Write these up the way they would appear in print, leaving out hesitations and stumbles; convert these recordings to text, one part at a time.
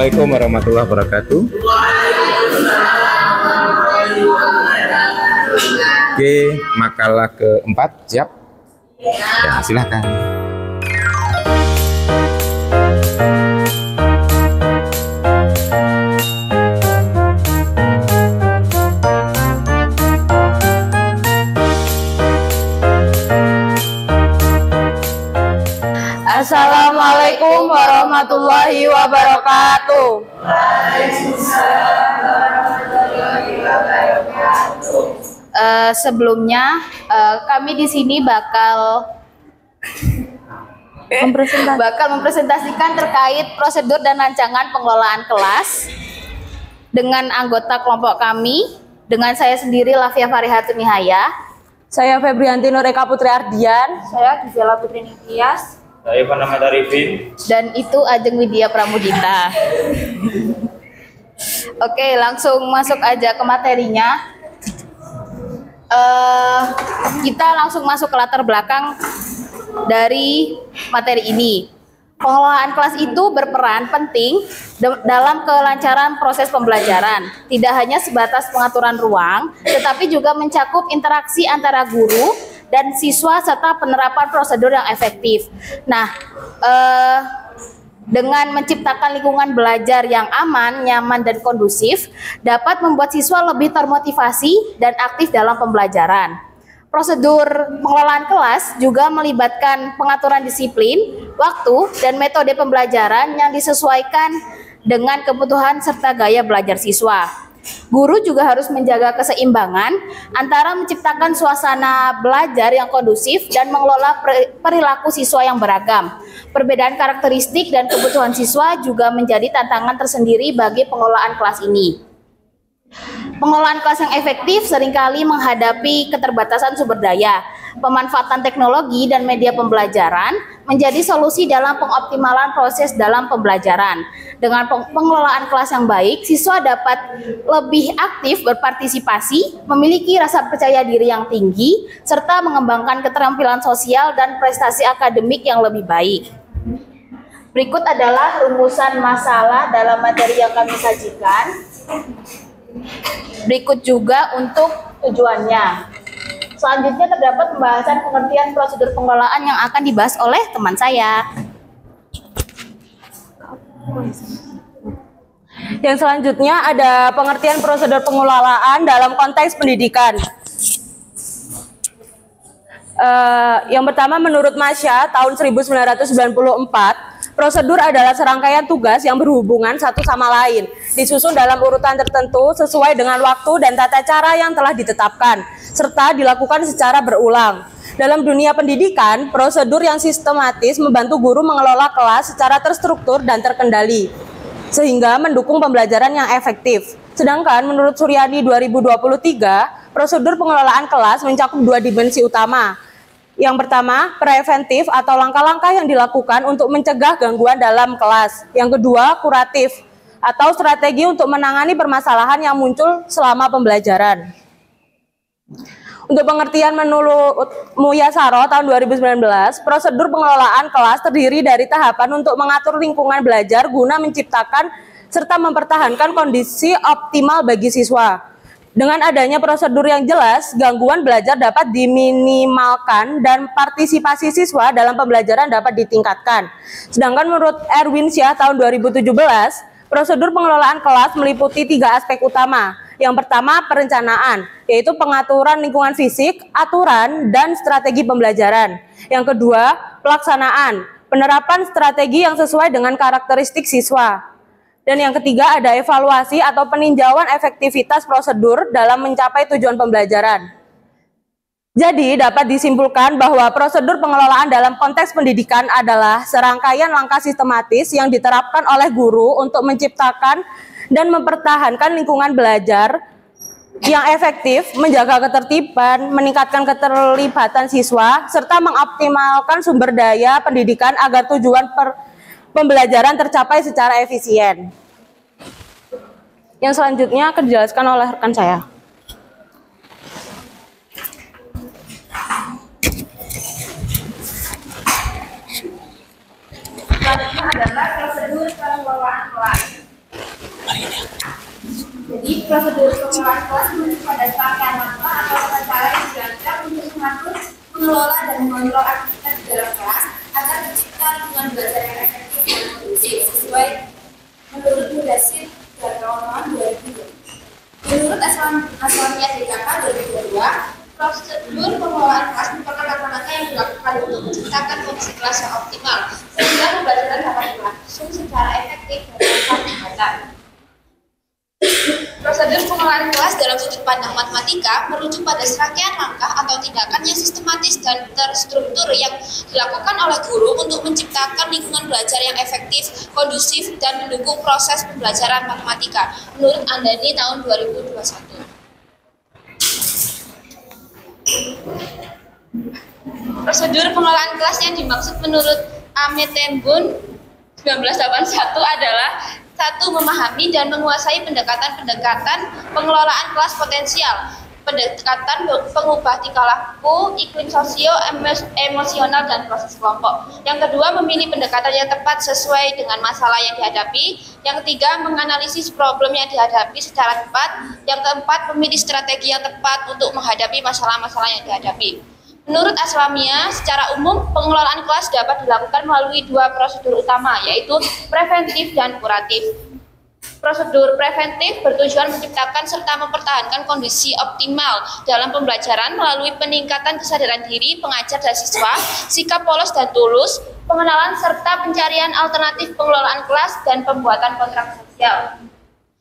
Assalamualaikum warahmatullahi wabarakatuh. Oke, makalah keempat siap? Ya, silakan. Assalamualaikum warahmatullahi wabarakatuh. Sebelumnya kami di sini bakal mempresentasikan terkait prosedur dan rancangan pengelolaan kelas dengan anggota kelompok kami, dengan saya sendiri Lafia Farihatun Nihaya, saya Febrianti Nur Eka Putri Ardian, saya Gisela Putri Nikias, saya Panama Darifin, dan itu Ajeng Widya Pramudita. Oke, langsung masuk aja ke materinya. Kita langsung masuk ke latar belakang dari materi ini. Pengelolaan kelas itu berperan penting dalam kelancaran proses pembelajaran. Tidak hanya sebatas pengaturan ruang, tetapi juga mencakup interaksi antara guru dan siswa serta penerapan prosedur yang efektif. Nah, dengan menciptakan lingkungan belajar yang aman, nyaman, dan kondusif, dapat membuat siswa lebih termotivasi dan aktif dalam pembelajaran. Prosedur pengelolaan kelas juga melibatkan pengaturan disiplin, waktu, dan metode pembelajaran yang disesuaikan dengan kebutuhan serta gaya belajar siswa. Guru juga harus menjaga keseimbangan antara menciptakan suasana belajar yang kondusif dan mengelola perilaku siswa yang beragam. Perbedaan karakteristik dan kebutuhan siswa juga menjadi tantangan tersendiri bagi pengelolaan kelas ini. Pengelolaan kelas yang efektif seringkali menghadapi keterbatasan sumber daya. Pemanfaatan teknologi dan media pembelajaran menjadi solusi dalam pengoptimalan proses dalam pembelajaran. Dengan pengelolaan kelas yang baik, siswa dapat lebih aktif berpartisipasi, memiliki rasa percaya diri yang tinggi, serta mengembangkan keterampilan sosial dan prestasi akademik yang lebih baik. Berikut adalah rumusan masalah dalam materi yang kami sajikan. Berikut juga untuk tujuannya. Selanjutnya terdapat pembahasan pengertian prosedur pengelolaan yang akan dibahas oleh teman saya. Yang selanjutnya ada pengertian prosedur pengelolaan dalam konteks pendidikan. Yang pertama, menurut Masya tahun 1994, prosedur adalah serangkaian tugas yang berhubungan satu sama lain, disusun dalam urutan tertentu sesuai dengan waktu dan tata cara yang telah ditetapkan, serta dilakukan secara berulang. Dalam dunia pendidikan, prosedur yang sistematis membantu guru mengelola kelas secara terstruktur dan terkendali, sehingga mendukung pembelajaran yang efektif. Sedangkan menurut Suryani 2023, prosedur pengelolaan kelas mencakup dua dimensi utama. Yang pertama, preventif atau langkah-langkah yang dilakukan untuk mencegah gangguan dalam kelas. Yang kedua, kuratif atau strategi untuk menangani permasalahan yang muncul selama pembelajaran. Untuk pengertian menurut Muyasaro tahun 2019, prosedur pengelolaan kelas terdiri dari tahapan untuk mengatur lingkungan belajar guna menciptakan serta mempertahankan kondisi optimal bagi siswa. Dengan adanya prosedur yang jelas, gangguan belajar dapat diminimalkan dan partisipasi siswa dalam pembelajaran dapat ditingkatkan. Sedangkan menurut Erwin Syah tahun 2017, prosedur pengelolaan kelas meliputi 3 aspek utama. Yang pertama, perencanaan, yaitu pengaturan lingkungan fisik, aturan, dan strategi pembelajaran. Yang kedua, pelaksanaan, penerapan strategi yang sesuai dengan karakteristik siswa. Dan yang ketiga ada evaluasi atau peninjauan efektivitas prosedur dalam mencapai tujuan pembelajaran. Jadi dapat disimpulkan bahwa prosedur pengelolaan dalam konteks pendidikan adalah serangkaian langkah sistematis yang diterapkan oleh guru untuk menciptakan dan mempertahankan lingkungan belajar yang efektif, menjaga ketertiban, meningkatkan keterlibatan siswa, serta mengoptimalkan sumber daya pendidikan agar tujuan pembelajaran tercapai secara efisien. Yang selanjutnya akan dijelaskan oleh rekan saya. Selanjutnya adalah prosedur pengelolaan kelas. prosedur pengelolaan kelas merujuk pada serangkaian langkah atau cara yang dirancang untuk mengatur, mengelola, dan mengontrol aktivitas di dalam kelas agar tercipta lingkungan belajar yang efektif dan kondusif sesuai menurut Mudasir dan kawan-kawan 2020. Menurut Aslamiyah DKK 2022, prosedur pengelolaan kelas merupakan langkah-langkah yang dilakukan untuk menciptakan kondisi kelas yang optimal sehingga pembelajaran dapat berlangsung secara efektif dan tanpa hambatan. Prosedur pengelolaan kelas dalam sudut pandang matematika merujuk pada serangkaian langkah atau tindakan yang sistematis dan terstruktur yang dilakukan oleh guru untuk menciptakan lingkungan belajar yang efektif, kondusif, dan mendukung proses pembelajaran matematika. Menurut Andani tahun 2021. Prosedur pengelolaan kelas yang dimaksud menurut Ametenbun 1981 adalah: 1. Memahami dan menguasai pendekatan-pendekatan pengelolaan kelas potensial, pendekatan pengubah tingkah laku, iklim sosio-emosional, dan proses kelompok. Yang kedua, memilih pendekatan yang tepat sesuai dengan masalah yang dihadapi. Yang ketiga, menganalisis problem yang dihadapi secara tepat. Yang keempat, memilih strategi yang tepat untuk menghadapi masalah-masalah yang dihadapi. Menurut Aslamiyah, secara umum pengelolaan kelas dapat dilakukan melalui dua prosedur utama, yaitu preventif dan kuratif. Prosedur preventif bertujuan menciptakan serta mempertahankan kondisi optimal dalam pembelajaran melalui peningkatan kesadaran diri pengajar dan siswa, sikap polos dan tulus, pengenalan serta pencarian alternatif pengelolaan kelas, dan pembuatan kontrak sosial.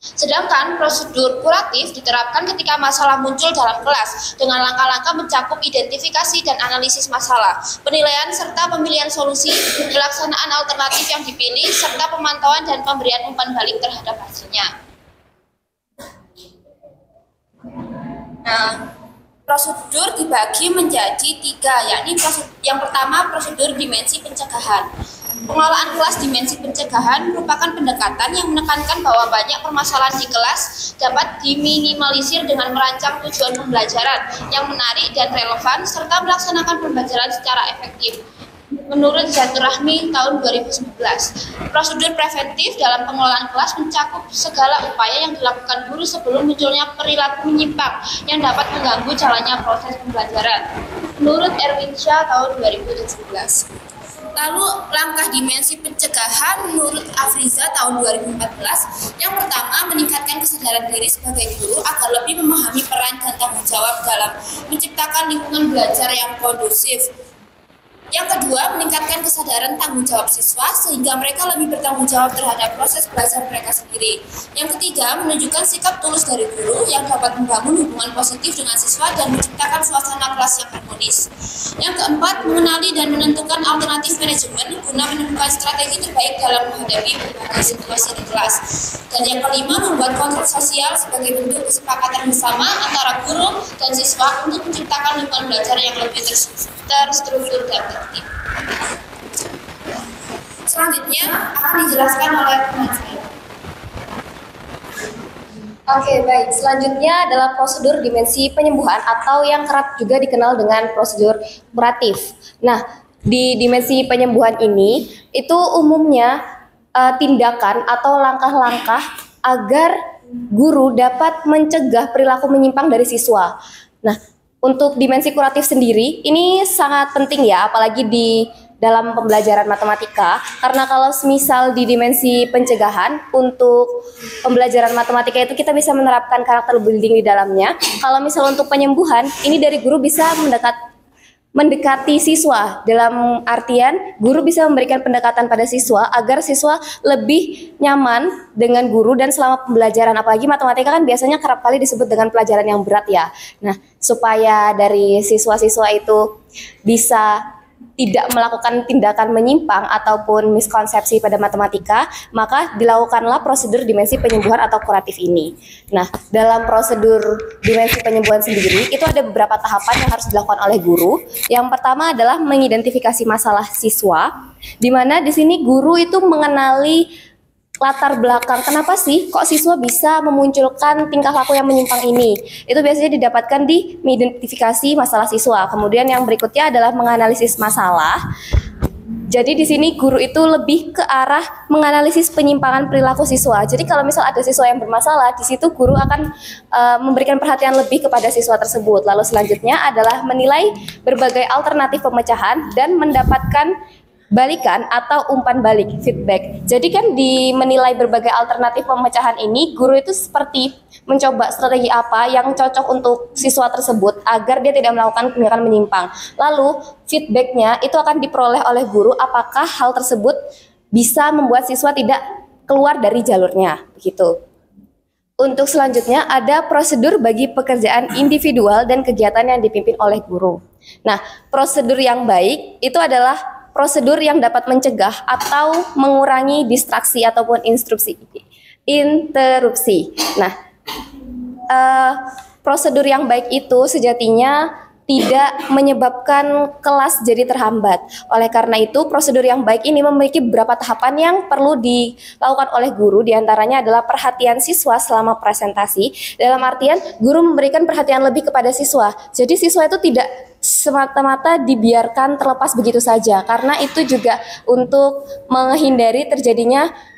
Sedangkan prosedur kuratif diterapkan ketika masalah muncul dalam kelas dengan langkah-langkah mencakup identifikasi dan analisis masalah, penilaian serta pemilihan solusi, pelaksanaan alternatif yang dipilih, serta pemantauan dan pemberian umpan balik terhadap hasilnya. Nah, prosedur dibagi menjadi tiga, yakni yang pertama prosedur dimensi pencegahan. Pengelolaan kelas dimensi pencegahan merupakan pendekatan yang menekankan bahwa banyak permasalahan di kelas dapat diminimalisir dengan merancang tujuan pembelajaran yang menarik dan relevan serta melaksanakan pembelajaran secara efektif. Menurut Zatur Rahmi tahun 2019, prosedur preventif dalam pengelolaan kelas mencakup segala upaya yang dilakukan guru sebelum munculnya perilaku menyimpang yang dapat mengganggu jalannya proses pembelajaran. Menurut Erwin Shah tahun 2017. Lalu langkah dimensi pencegahan menurut Afriza tahun 2014, yang pertama meningkatkan kesadaran diri sebagai guru agar lebih memahami peran dan tanggung jawab dalam menciptakan lingkungan belajar yang kondusif. Yang kedua, meningkatkan kesadaran tanggung jawab siswa sehingga mereka lebih bertanggung jawab terhadap proses belajar mereka sendiri. Yang ketiga, menunjukkan sikap tulus dari guru yang dapat membangun hubungan positif dengan siswa dan menciptakan suasana kelas yang harmonis. Yang keempat, mengenali dan menentukan alternatif manajemen guna menemukan strategi terbaik dalam menghadapi berbagai situasi di kelas. Dan yang kelima, membuat kontrak sosial sebagai bentuk kesepakatan bersama antara guru dan siswa untuk menciptakan lingkungan belajar yang lebih terstruktur dan tertib. Selanjutnya akan dijelaskan oleh teman saya. Oke, baik. Selanjutnya adalah prosedur dimensi penyembuhan atau yang kerap juga dikenal dengan prosedur kuratif. Nah, di dimensi penyembuhan ini itu umumnya tindakan atau langkah-langkah agar guru dapat mencegah perilaku menyimpang dari siswa. Nah, untuk dimensi kuratif sendiri ini sangat penting ya, apalagi di dalam pembelajaran matematika, karena kalau semisal di dimensi pencegahan untuk pembelajaran matematika itu kita bisa menerapkan karakter building di dalamnya. Kalau misal untuk penyembuhan, ini dari guru bisa mendekati siswa, dalam artian guru bisa memberikan pendekatan pada siswa agar siswa lebih nyaman dengan guru dan selama pembelajaran, apalagi matematika kan biasanya kerap kali disebut dengan pelajaran yang berat ya. Nah, supaya dari siswa-siswa itu bisa tidak melakukan tindakan menyimpang ataupun miskonsepsi pada matematika, maka dilakukanlah prosedur dimensi penyembuhan atau kuratif ini. Nah, dalam prosedur dimensi penyembuhan sendiri, itu ada beberapa tahapan yang harus dilakukan oleh guru. Yang pertama adalah mengidentifikasi masalah siswa, di mana di sini guru itu mengenali latar belakang kenapa sih kok siswa bisa memunculkan tingkah laku yang menyimpang ini. Itu biasanya didapatkan di mengidentifikasi masalah siswa. Kemudian yang berikutnya adalah menganalisis masalah. Jadi di sini guru itu lebih ke arah menganalisis penyimpangan perilaku siswa. Jadi kalau misal ada siswa yang bermasalah, di situ guru akan memberikan perhatian lebih kepada siswa tersebut. Lalu selanjutnya adalah menilai berbagai alternatif pemecahan dan mendapatkan balikan atau umpan balik, feedback. Jadi kan di menilai berbagai alternatif pemecahan ini, guru itu seperti mencoba strategi apa yang cocok untuk siswa tersebut agar dia tidak melakukan tindakan menyimpang. Lalu feedbacknya itu akan diperoleh oleh guru apakah hal tersebut bisa membuat siswa tidak keluar dari jalurnya, begitu. Untuk selanjutnya ada prosedur bagi pekerjaan individual dan kegiatan yang dipimpin oleh guru. Nah, prosedur yang baik itu adalah prosedur yang dapat mencegah atau mengurangi distraksi ataupun interupsi. Nah, prosedur yang baik itu sejatinya tidak menyebabkan kelas jadi terhambat. Oleh karena itu, prosedur yang baik ini memiliki beberapa tahapan yang perlu dilakukan oleh guru. Di antaranya adalah perhatian siswa selama presentasi. Dalam artian, guru memberikan perhatian lebih kepada siswa. Jadi siswa itu tidak semata-mata dibiarkan terlepas begitu saja, karena itu juga untuk menghindari terjadinya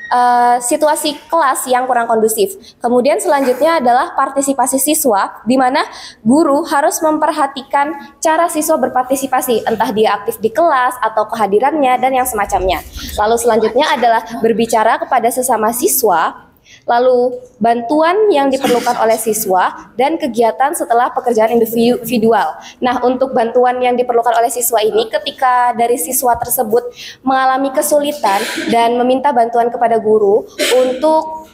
situasi kelas yang kurang kondusif. Kemudian selanjutnya adalah partisipasi siswa, di mana guru harus memperhatikan cara siswa berpartisipasi, entah dia aktif di kelas atau kehadirannya dan yang semacamnya. Lalu selanjutnya adalah berbicara kepada sesama siswa, lalu bantuan yang diperlukan oleh siswa dan kegiatan setelah pekerjaan individual. Nah, untuk bantuan yang diperlukan oleh siswa ini ketika dari siswa tersebut mengalami kesulitan dan meminta bantuan kepada guru untuk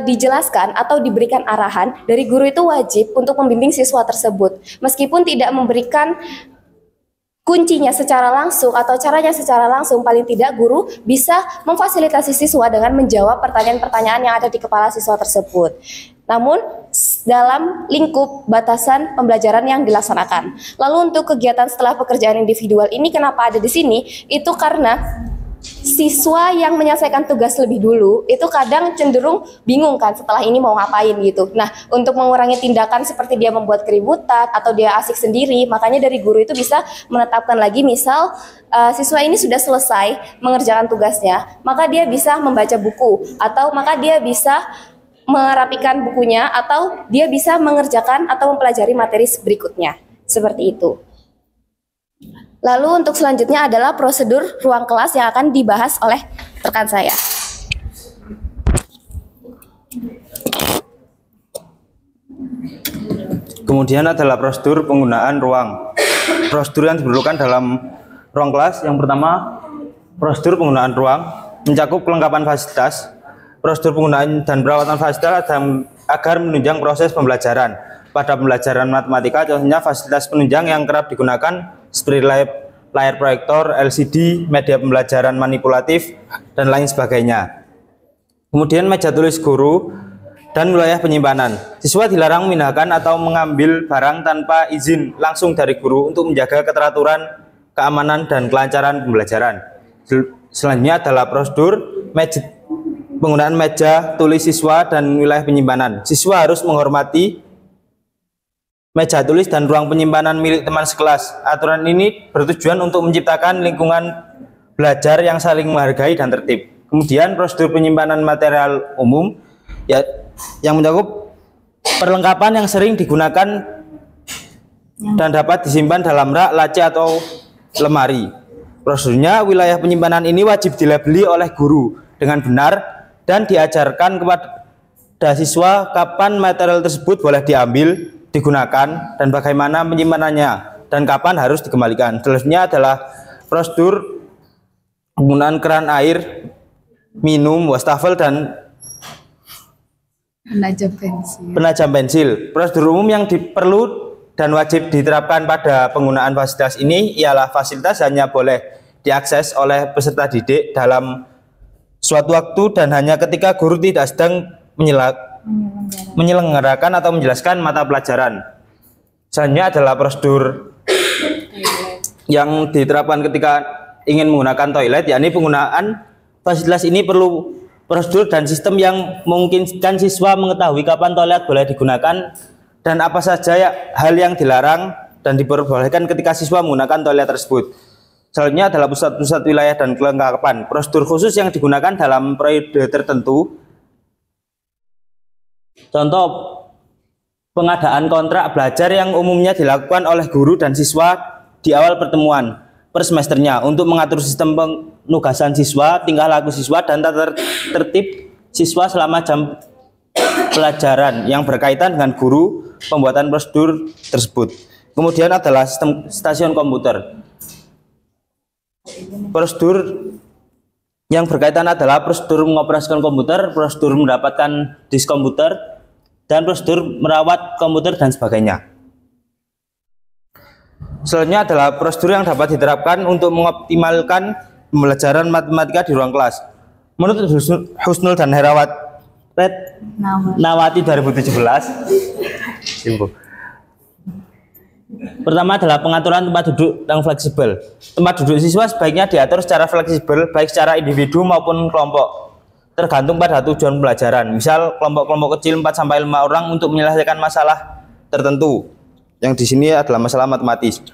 dijelaskan atau diberikan arahan, dari guru itu wajib untuk membimbing siswa tersebut. Meskipun tidak memberikan kuncinya secara langsung atau caranya secara langsung, paling tidak guru bisa memfasilitasi siswa dengan menjawab pertanyaan-pertanyaan yang ada di kepala siswa tersebut. Namun dalam lingkup batasan pembelajaran yang dilaksanakan. Lalu untuk kegiatan setelah pekerjaan individual ini kenapa ada di sini? Itu karena siswa yang menyelesaikan tugas lebih dulu itu kadang cenderung bingung kan setelah ini mau ngapain gitu. Nah, untuk mengurangi tindakan seperti dia membuat keributan atau dia asik sendiri, makanya dari guru itu bisa menetapkan lagi, misal siswa ini sudah selesai mengerjakan tugasnya, maka dia bisa membaca buku, atau maka dia bisa merapikan bukunya, atau dia bisa mengerjakan atau mempelajari materi berikutnya. Seperti itu. Lalu untuk selanjutnya adalah prosedur ruang kelas yang akan dibahas oleh rekan saya. Kemudian adalah prosedur penggunaan ruang. Prosedur yang diperlukan dalam ruang kelas, yang pertama, prosedur penggunaan ruang mencakup kelengkapan fasilitas, prosedur penggunaan dan perawatan fasilitas agar menunjang proses pembelajaran. Pada pembelajaran matematika, contohnya fasilitas penunjang yang kerap digunakan seperti layar proyektor, LCD, media pembelajaran manipulatif, dan lain sebagainya. Kemudian meja tulis guru dan wilayah penyimpanan. Siswa dilarang memindahkan atau mengambil barang tanpa izin langsung dari guru untuk menjaga keteraturan, keamanan, dan kelancaran pembelajaran. Selanjutnya adalah prosedur penggunaan meja tulis siswa dan wilayah penyimpanan. Siswa harus menghormati meja tulis dan ruang penyimpanan milik teman sekelas. Aturan ini bertujuan untuk menciptakan lingkungan belajar yang saling menghargai dan tertib. Kemudian prosedur penyimpanan material umum yang mencakup perlengkapan yang sering digunakan dan dapat disimpan dalam rak, laci, atau lemari. Prosedurnya, wilayah penyimpanan ini wajib dilabeli oleh guru dengan benar dan diajarkan kepada siswa kapan material tersebut boleh diambil, digunakan, dan bagaimana penyimpanannya, dan kapan harus dikembalikan. Selanjutnya adalah prosedur penggunaan keran air minum, wastafel, dan penajam pensil. Prosedur umum yang perlu dan wajib diterapkan pada penggunaan fasilitas ini ialah fasilitas hanya boleh diakses oleh peserta didik dalam suatu waktu dan hanya ketika guru tidak sedang menyelenggarakan atau menjelaskan mata pelajaran. Selanjutnya adalah prosedur yang diterapkan ketika ingin menggunakan toilet, yakni penggunaan fasilitas ini perlu prosedur dan sistem yang memungkinkan siswa mengetahui kapan toilet boleh digunakan dan apa saja hal yang dilarang dan diperbolehkan ketika siswa menggunakan toilet tersebut. Selanjutnya adalah pusat-pusat wilayah dan kelengkapan prosedur khusus yang digunakan dalam periode tertentu. Contoh pengadaan kontrak belajar yang umumnya dilakukan oleh guru dan siswa di awal pertemuan per semesternya untuk mengatur sistem penugasan siswa, tingkah laku siswa, dan tata tertib siswa selama jam pelajaran yang berkaitan dengan guru pembuatan prosedur tersebut. Kemudian adalah sistem stasiun komputer. Prosedur yang berkaitan adalah prosedur mengoperasikan komputer, prosedur mendapatkan disk komputer, dan prosedur merawat komputer dan sebagainya. Selanjutnya adalah prosedur yang dapat diterapkan untuk mengoptimalkan pembelajaran matematika di ruang kelas. Menurut Husnul dan Nawati 2017, pertama adalah pengaturan tempat duduk yang fleksibel. Tempat duduk siswa sebaiknya diatur secara fleksibel, baik secara individu maupun kelompok, tergantung pada tujuan pembelajaran. Misal kelompok-kelompok kecil 4-5 orang untuk menyelesaikan masalah tertentu. Yang di sini adalah masalah matematis.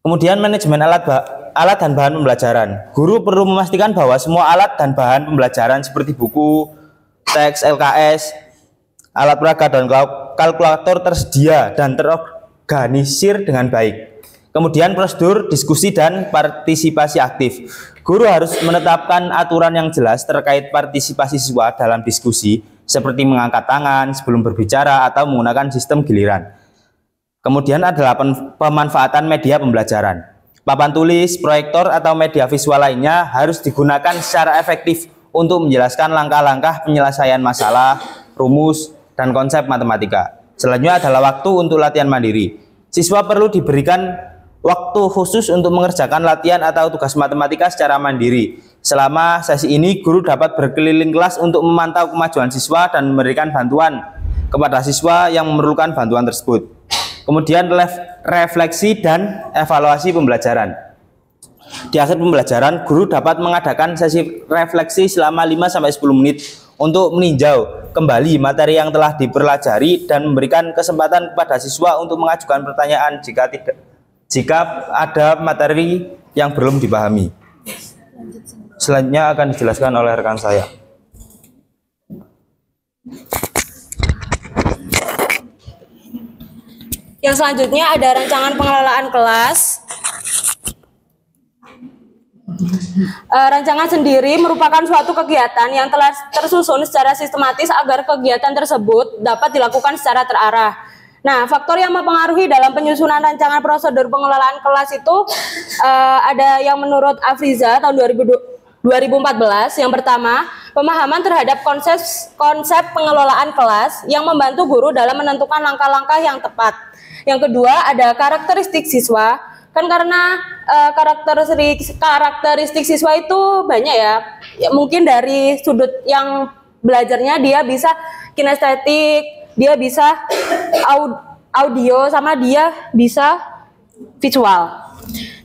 Kemudian manajemen alat dan bahan pembelajaran. Guru perlu memastikan bahwa semua alat dan bahan pembelajaran seperti buku, teks, LKS, alat peraga dan kalkulator tersedia dan terorganisir dengan baik. Kemudian prosedur diskusi dan partisipasi aktif. Guru harus menetapkan aturan yang jelas terkait partisipasi siswa dalam diskusi, seperti mengangkat tangan sebelum berbicara atau menggunakan sistem giliran. Kemudian adalah pemanfaatan media pembelajaran. Papan tulis, proyektor, atau media visual lainnya harus digunakan secara efektif untuk menjelaskan langkah-langkah penyelesaian masalah, rumus, dan konsep matematika. Selanjutnya adalah waktu untuk latihan mandiri. Siswa perlu diberikan waktu khusus untuk mengerjakan latihan atau tugas matematika secara mandiri. Selama sesi ini, guru dapat berkeliling kelas untuk memantau kemajuan siswa dan memberikan bantuan kepada siswa yang memerlukan bantuan tersebut. Kemudian refleksi dan evaluasi pembelajaran. Di akhir pembelajaran, guru dapat mengadakan sesi refleksi selama 5-10 menit untuk meninjau kembali materi yang telah dipelajari dan memberikan kesempatan kepada siswa untuk mengajukan pertanyaan jika ada materi yang belum dipahami. Selanjutnya akan dijelaskan oleh rekan saya. Yang selanjutnya ada rancangan pengelolaan kelas. Rancangan sendiri merupakan suatu kegiatan yang telah tersusun secara sistematis agar kegiatan tersebut dapat dilakukan secara terarah. Nah, faktor yang mempengaruhi dalam penyusunan rancangan prosedur pengelolaan kelas itu ada yang menurut Afriza tahun 2014. Yang pertama, pemahaman terhadap konsep pengelolaan kelas yang membantu guru dalam menentukan langkah-langkah yang tepat. Yang kedua, ada karakteristik siswa. Kan karena karakteristik siswa itu banyak ya. Mungkin dari sudut yang belajarnya dia bisa kinestetik, dia bisa audio, sama dia bisa visual.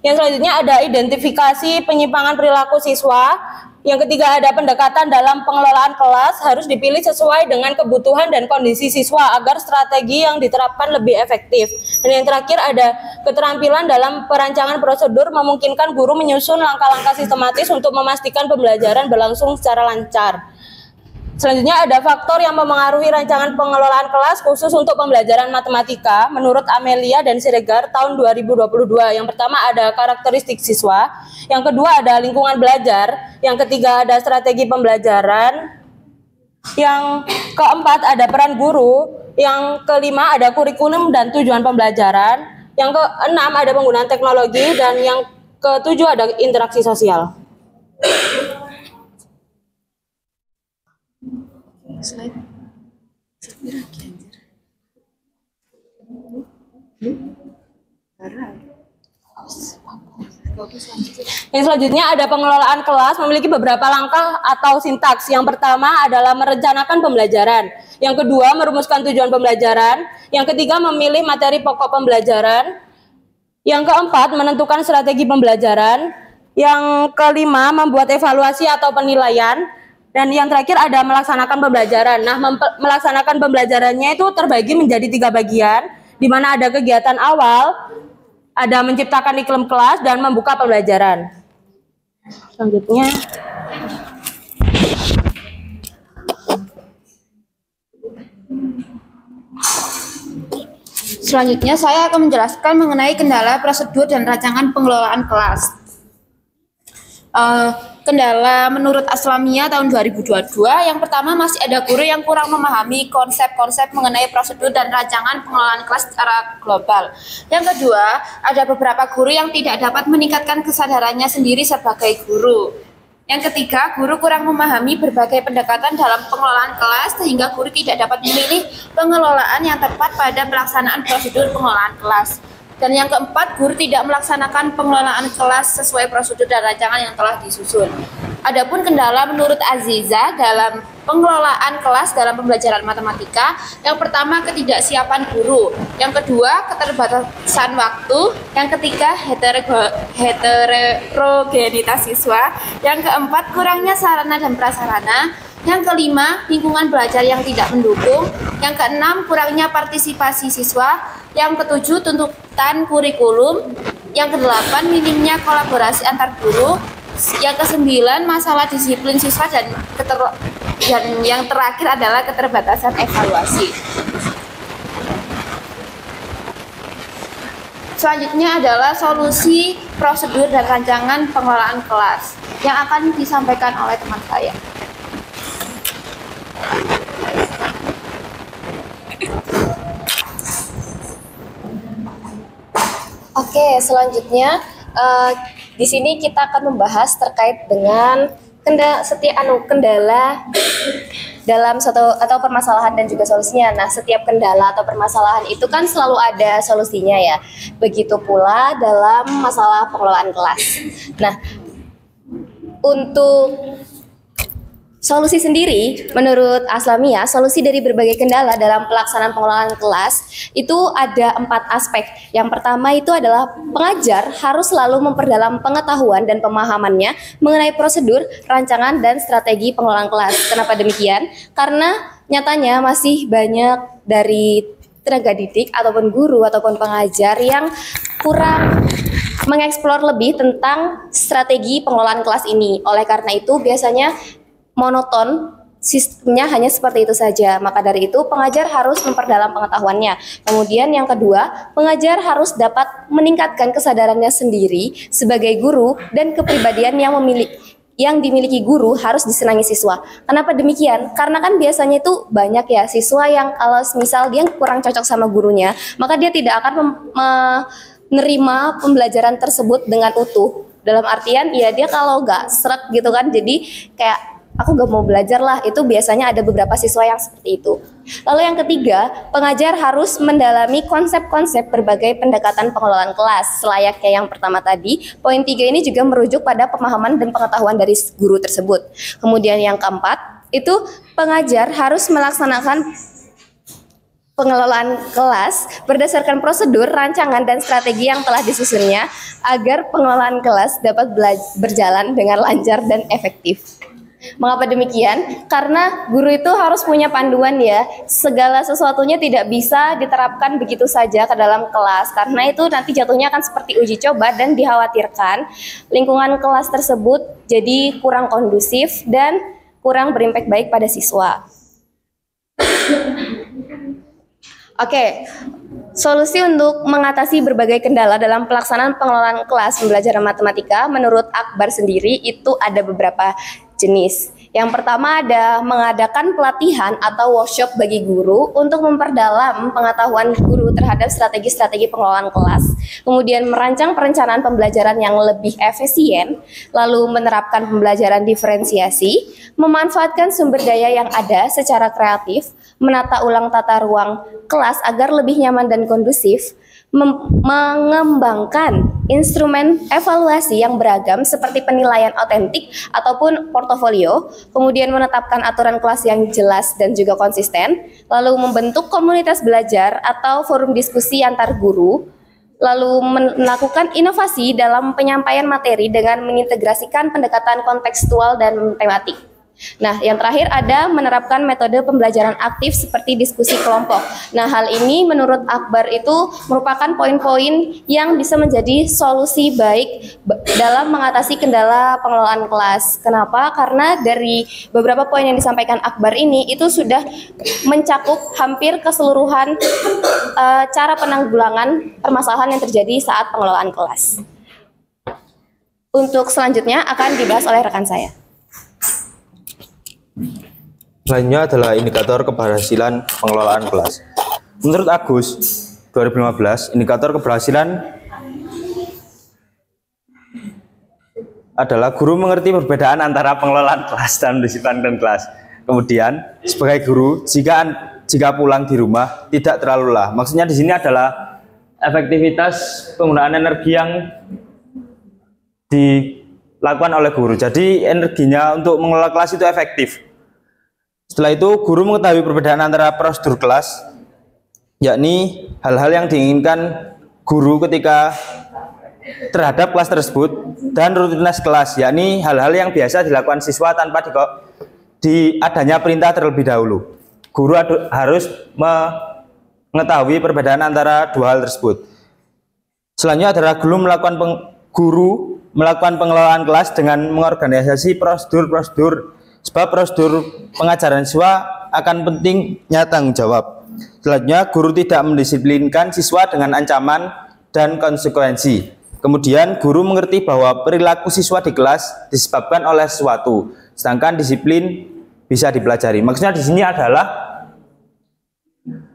Yang selanjutnya ada identifikasi penyimpangan perilaku siswa. Yang ketiga ada pendekatan dalam pengelolaan kelas, harus dipilih sesuai dengan kebutuhan dan kondisi siswa agar strategi yang diterapkan lebih efektif. Dan yang terakhir ada keterampilan dalam perancangan prosedur, memungkinkan guru menyusun langkah-langkah sistematis untuk memastikan pembelajaran berlangsung secara lancar. Selanjutnya ada faktor yang memengaruhi rancangan pengelolaan kelas khusus untuk pembelajaran matematika menurut Amelia dan Siregar tahun 2022. Yang pertama ada karakteristik siswa, yang kedua ada lingkungan belajar, yang ketiga ada strategi pembelajaran, yang keempat ada peran guru, yang kelima ada kurikulum dan tujuan pembelajaran, yang keenam ada penggunaan teknologi, dan yang ketujuh ada interaksi sosial. Yang selanjutnya ada pengelolaan kelas memiliki beberapa langkah atau sintaks. Yang pertama adalah merencanakan pembelajaran. Yang kedua merumuskan tujuan pembelajaran. Yang ketiga memilih materi pokok pembelajaran. Yang keempat menentukan strategi pembelajaran. Yang kelima membuat evaluasi atau penilaian. Dan yang terakhir ada melaksanakan pembelajaran. Nah, melaksanakan pembelajarannya itu terbagi menjadi 3 bagian, di mana ada kegiatan awal, ada menciptakan iklim kelas dan membuka pembelajaran. Selanjutnya, saya akan menjelaskan mengenai kendala, prosedur, dan rancangan pengelolaan kelas. Kendala menurut Aslamiyah tahun 2022, yang pertama masih ada guru yang kurang memahami konsep-konsep mengenai prosedur dan rancangan pengelolaan kelas secara global. Yang kedua, ada beberapa guru yang tidak dapat meningkatkan kesadarannya sendiri sebagai guru. Yang ketiga, guru kurang memahami berbagai pendekatan dalam pengelolaan kelas sehingga guru tidak dapat memilih pengelolaan yang tepat pada pelaksanaan prosedur pengelolaan kelas. Dan yang keempat, guru tidak melaksanakan pengelolaan kelas sesuai prosedur dan rancangan yang telah disusun. Adapun kendala menurut Aziza dalam pengelolaan kelas dalam pembelajaran matematika, yang pertama ketidaksiapan guru, yang kedua keterbatasan waktu, yang ketiga heterogenitas siswa, yang keempat kurangnya sarana dan prasarana, yang kelima lingkungan belajar yang tidak mendukung, yang keenam kurangnya partisipasi siswa, yang ketujuh tuntutan kurikulum, yang kedelapan minimnya kolaborasi antar guru, yang kesembilan masalah disiplin siswa, dan yang terakhir adalah keterbatasan evaluasi. Selanjutnya adalah solusi, prosedur, dan rancangan pengelolaan kelas yang akan disampaikan oleh teman saya. Oke, selanjutnya di sini kita akan membahas terkait dengan kendala dalam suatu atau permasalahan dan juga solusinya. Nah, setiap kendala atau permasalahan itu kan selalu ada solusinya ya. Begitu pula dalam masalah pengelolaan kelas. Nah, untuk solusi sendiri, menurut Aslamiyah, solusi dari berbagai kendala dalam pelaksanaan pengelolaan kelas itu ada 4 aspek. Yang pertama itu adalah pengajar harus selalu memperdalam pengetahuan dan pemahamannya mengenai prosedur, rancangan, dan strategi pengelolaan kelas. Kenapa demikian? Karena nyatanya masih banyak dari tenaga didik ataupun guru ataupun pengajar yang kurang mengeksplor lebih tentang strategi pengelolaan kelas ini. Oleh karena itu biasanya monoton, sistemnya hanya seperti itu saja. Maka dari itu pengajar harus memperdalam pengetahuannya. Kemudian yang kedua, pengajar harus dapat meningkatkan kesadarannya sendiri sebagai guru dan kepribadian yang dimiliki guru harus disenangi siswa. Kenapa demikian? Karena kan biasanya itu banyak ya siswa yang kalau misal dia kurang cocok sama gurunya, maka dia tidak akan menerima pembelajaran tersebut dengan utuh. Dalam artian ya dia kalau nggak seret gitu kan, jadi kayak aku gak mau belajar lah, itu biasanya ada beberapa siswa yang seperti itu. Lalu yang ketiga, pengajar harus mendalami konsep-konsep berbagai pendekatan pengelolaan kelas. Selayaknya yang pertama tadi, poin 3 ini juga merujuk pada pemahaman dan pengetahuan dari guru tersebut. Kemudian yang keempat, itu pengajar harus melaksanakan pengelolaan kelas berdasarkan prosedur, rancangan, dan strategi yang telah disusunnya agar pengelolaan kelas dapat berjalan dengan lancar dan efektif. Mengapa demikian? Karena guru itu harus punya panduan ya. Segala sesuatunya tidak bisa diterapkan begitu saja ke dalam kelas, karena itu nanti jatuhnya akan seperti uji coba dan dikhawatirkan lingkungan kelas tersebut jadi kurang kondusif dan kurang berimpact baik pada siswa. Oke, solusi untuk mengatasi berbagai kendala dalam pelaksanaan pengelolaan kelas pembelajaran matematika menurut Akbar sendiri itu ada beberapa jenis. Yang pertama ada mengadakan pelatihan atau workshop bagi guru untuk memperdalam pengetahuan guru terhadap strategi-strategi pengelolaan kelas. Kemudian merancang perencanaan pembelajaran yang lebih efisien, lalu menerapkan pembelajaran diferensiasi, memanfaatkan sumber daya yang ada secara kreatif, menata ulang tata ruang kelas agar lebih nyaman dan kondusif, mengembangkan instrumen evaluasi yang beragam seperti penilaian otentik ataupun portofolio, kemudian menetapkan aturan kelas yang jelas dan juga konsisten, lalu membentuk komunitas belajar atau forum diskusi antar guru, lalu melakukan inovasi dalam penyampaian materi dengan mengintegrasikan pendekatan kontekstual dan tematik. Nah, yang terakhir ada menerapkan metode pembelajaran aktif seperti diskusi kelompok. Nah, hal ini menurut Akbar itu merupakan poin-poin yang bisa menjadi solusi baik dalam mengatasi kendala pengelolaan kelas. Kenapa? Karena dari beberapa poin yang disampaikan Akbar ini itu sudah mencakup hampir keseluruhan cara penanggulangan permasalahan yang terjadi saat pengelolaan kelas. Untuk selanjutnya akan dibahas oleh rekan saya. Selanjutnya adalah indikator keberhasilan pengelolaan kelas. Menurut Agus 2015, indikator keberhasilan adalah guru mengerti perbedaan antara pengelolaan kelas dan mendisiplinkan kelas. Kemudian, sebagai guru, jika pulang di rumah tidak terlalu lelah. Maksudnya di sini adalah efektivitas penggunaan energi yang dilakukan oleh guru. Jadi energinya untuk mengelola kelas itu efektif. Setelah itu, guru mengetahui perbedaan antara prosedur kelas, yakni hal-hal yang diinginkan guru ketika terhadap kelas tersebut, dan rutinitas kelas, yakni hal-hal yang biasa dilakukan siswa tanpa adanya perintah terlebih dahulu. Guru harus mengetahui perbedaan antara dua hal tersebut. Selanjutnya adalah guru melakukan pengelolaan kelas dengan mengorganisasi prosedur-prosedur. Sebab prosedur pengajaran siswa akan pentingnya tanggung jawab. Selanjutnya, guru tidak mendisiplinkan siswa dengan ancaman dan konsekuensi. Kemudian, guru mengerti bahwa perilaku siswa di kelas disebabkan oleh sesuatu, sedangkan disiplin bisa dipelajari. Maksudnya di sini adalah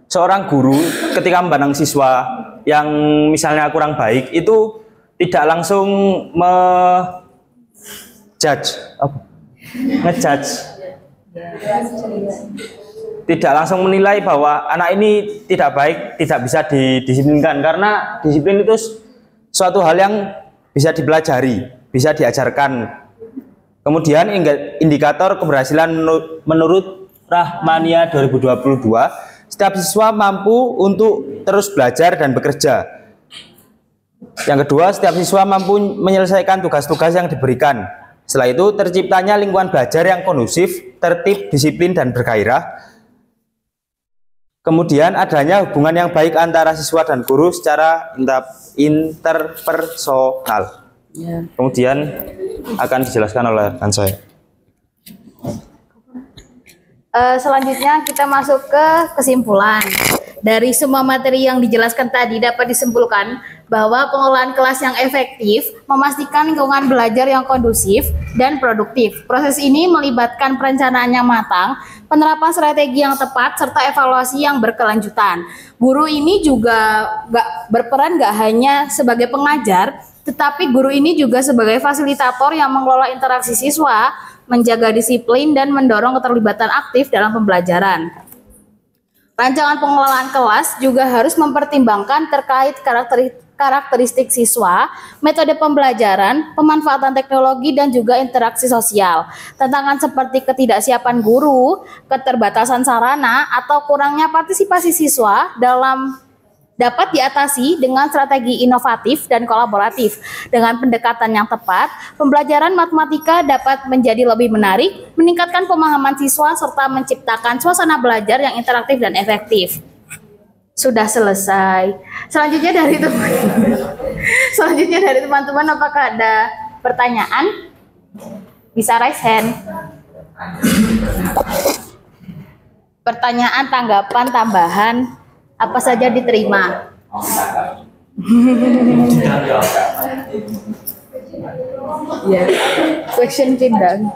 seorang guru ketika memandang siswa yang misalnya kurang baik itu tidak langsung ngejudge, tidak langsung menilai bahwa anak ini tidak baik, tidak bisa didisiplinkan, karena disiplin itu suatu hal yang bisa dipelajari, bisa diajarkan. Kemudian indikator keberhasilan menurut Rahmania 2022, setiap siswa mampu untuk terus belajar dan bekerja. Yang kedua, setiap siswa mampu menyelesaikan tugas-tugas yang diberikan. Setelah itu, terciptanya lingkungan belajar yang kondusif, tertib, disiplin, dan bergairah. Kemudian adanya hubungan yang baik antara siswa dan guru secara interpersonal. Kemudian akan dijelaskan oleh rekan saya. Selanjutnya kita masuk ke kesimpulan. Dari semua materi yang dijelaskan tadi dapat disimpulkan bahwa pengelolaan kelas yang efektif memastikan lingkungan belajar yang kondusif dan produktif. Proses ini melibatkan perencanaan yang matang, penerapan strategi yang tepat, serta evaluasi yang berkelanjutan. Guru ini juga berperan gak hanya sebagai pengajar, tetapi guru ini juga sebagai fasilitator yang mengelola interaksi siswa, menjaga disiplin, dan mendorong keterlibatan aktif dalam pembelajaran. Rancangan pengelolaan kelas juga harus mempertimbangkan terkait karakteristik siswa, metode pembelajaran, pemanfaatan teknologi, dan juga interaksi sosial. Tantangan seperti ketidaksiapan guru, keterbatasan sarana, atau kurangnya partisipasi siswa dapat diatasi dengan strategi inovatif dan kolaboratif. Dengan pendekatan yang tepat, pembelajaran matematika dapat menjadi lebih menarik, meningkatkan pemahaman siswa, serta menciptakan suasana belajar yang interaktif dan efektif. Sudah selesai. Selanjutnya dari teman-teman, apakah ada pertanyaan? Bisa raise hand. Pertanyaan, tanggapan, tambahan, apa saja diterima. Ya, question pindang.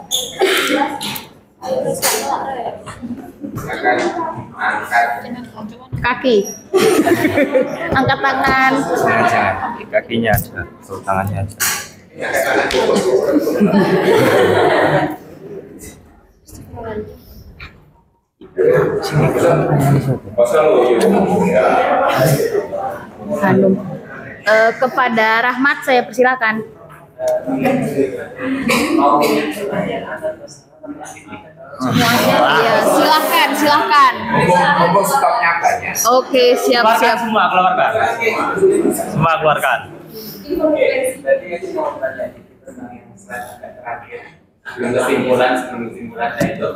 Kaki. Angkat tangan. Kakinya aja, tangannya aja. Hanum. Kepada Rahmat saya persilakan. Ya, silahkan. stoknya banyak. Oke, siap. Semua keluarkan. sebelum kesimpulan itu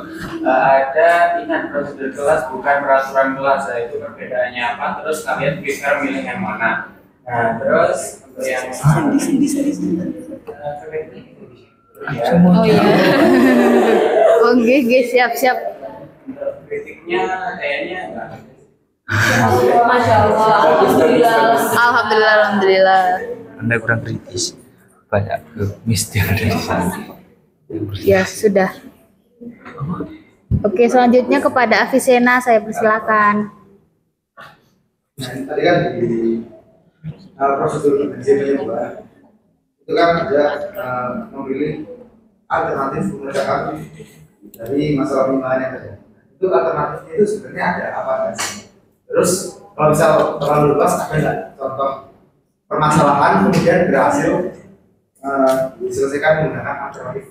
ada ingat prosedur kelas bukan peraturan kelas, itu perbedaannya apa, terus kalian bisa milih yang mana. Nah terus untuk yang Oh iya. Oke, siap. untuk kritiknya kayaknya enggak. Masya Allah. Alhamdulillah. Anda kurang kritis, banyak ke mistir dari sana. Ya, sudah. Oke, selanjutnya kepada Avicenna saya persilakan. Tadi kan di prosedur prinsip penyembuhan itu kan ada memilih alternatif pengerjaan dari masalah penggunaan yang ada. Itu alternatifnya itu sebenarnya ada apa sih? Terus kalau misal terlalu luas ada nggak contoh permasalahan kemudian berhasil diselesaikan menggunakan alternatif?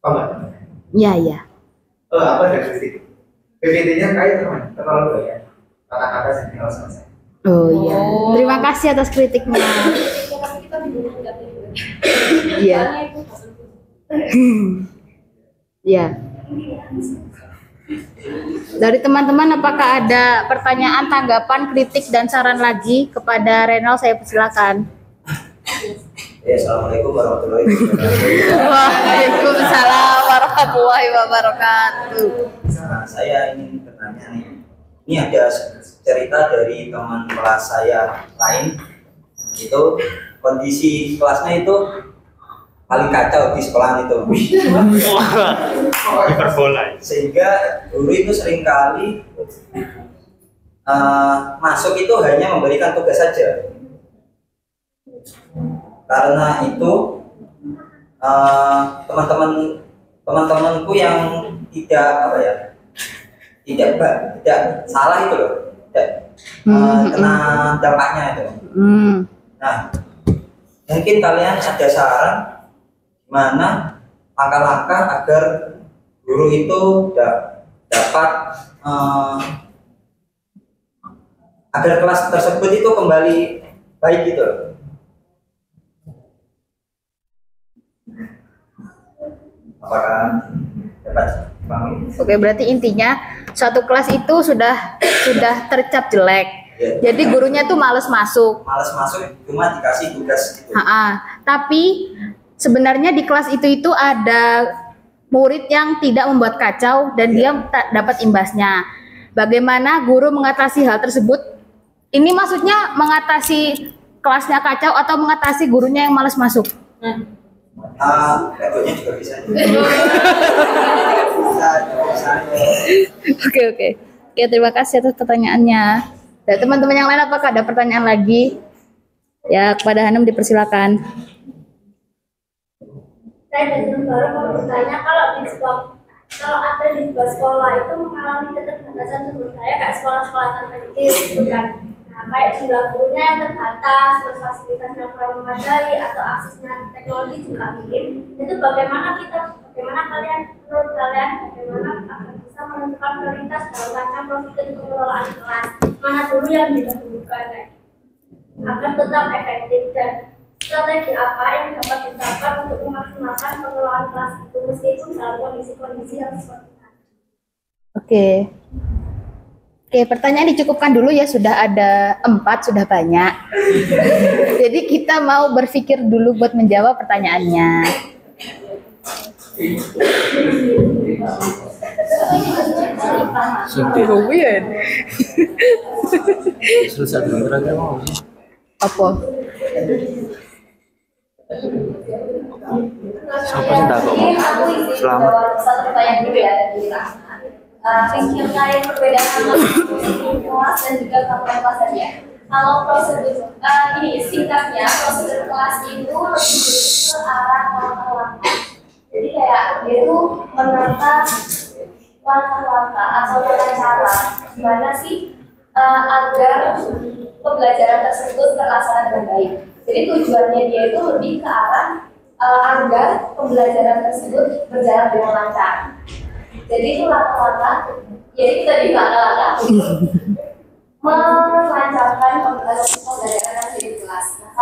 Apa enggak? Ya. Apa dari kritik? PPT-nya kayak terlalu banyak kata-kata yang tinggal selesai. Oh iya. Terima kasih atas kritiknya. Iya. Ya. Dari teman-teman apakah ada pertanyaan, tanggapan, kritik dan saran lagi kepada Renal, saya persilakan. Ya, assalamualaikum warahmatullahi wabarakatuh. Waalaikumsalam warahmatullahi wabarakatuh. Nah, saya ingin bertanya nih. Ini ada cerita dari teman kelas saya lain. Itu kondisi kelasnya itu paling kacau di sekolah itu. Hiperbola. Sehingga guru itu seringkali masuk itu hanya memberikan tugas saja. Karena itu teman-temanku yang tidak salah itu loh, tidak kena dampaknya itu. Nah, mungkin kalian ada saran gimana langkah-langkah agar guru itu dapat agar kelas tersebut itu kembali baik gitu loh. Apakah dapat paham? Oke, berarti intinya suatu kelas itu sudah tercap jelek. Ya. Jadi gurunya tuh males masuk. Males masuk cuma dikasih tugas gitu. Tapi sebenarnya di kelas itu ada murid yang tidak membuat kacau dan dia tak dapat imbasnya. Bagaimana guru mengatasi hal tersebut? Ini maksudnya mengatasi kelasnya kacau atau mengatasi gurunya yang males masuk? Metodenya juga bisa. Oke, terima kasih atas pertanyaannya. Dan teman-teman yang lain apakah ada pertanyaan lagi? Ya, kepada Hanum dipersilakan. Saya dari baru mau bertanya, kalau ada di sebuah sekolah itu mengalami keterbatasan menurut saya kayak sekolah-sekolah terpencil gitu kan. Nah, kayak jumlah gurunya yang terbatas, terus fasilitas yang kurang memadai atau aksesnya teknologi juga minim. Itu bagaimana kalian menurut kalian bagaimana akan bisa menentukan prioritas dalam rangka prosedur pengelolaan kelas? Mana dulu yang didahulukan agar tetap efektif, dan strategi apa yang dapat diterapkan untuk memaksimalkan pengelolaan kelas itu meskipun dalam kondisi-kondisi yang seperti ini? Oke, pertanyaan dicukupkan dulu ya, sudah ada 4, sudah banyak. Jadi kita mau berpikir dulu buat menjawab pertanyaannya. Weird. Selesai dulu terakhir mau sih. Apa? Siapa sih tak kok mau? Selamat. Satu pertanyaan dulu ya dari terkait perbedaan kelas dan juga kelas tadi ya. Kalau prosedur ini singkatnya, prosedur kelas itu lebih ke arah langkah-langkah. Jadi kayak dia itu menata langkah-langkah atau cara gimana sih agar pembelajaran tersebut terlaksana dengan baik. Jadi tujuannya dia itu lebih ke arah agar pembelajaran tersebut berjalan dengan lancar. Jadi itu langkah-langkah, jadi kita di langkah-langkah melancarkan pembelajaran di kelas. Nah,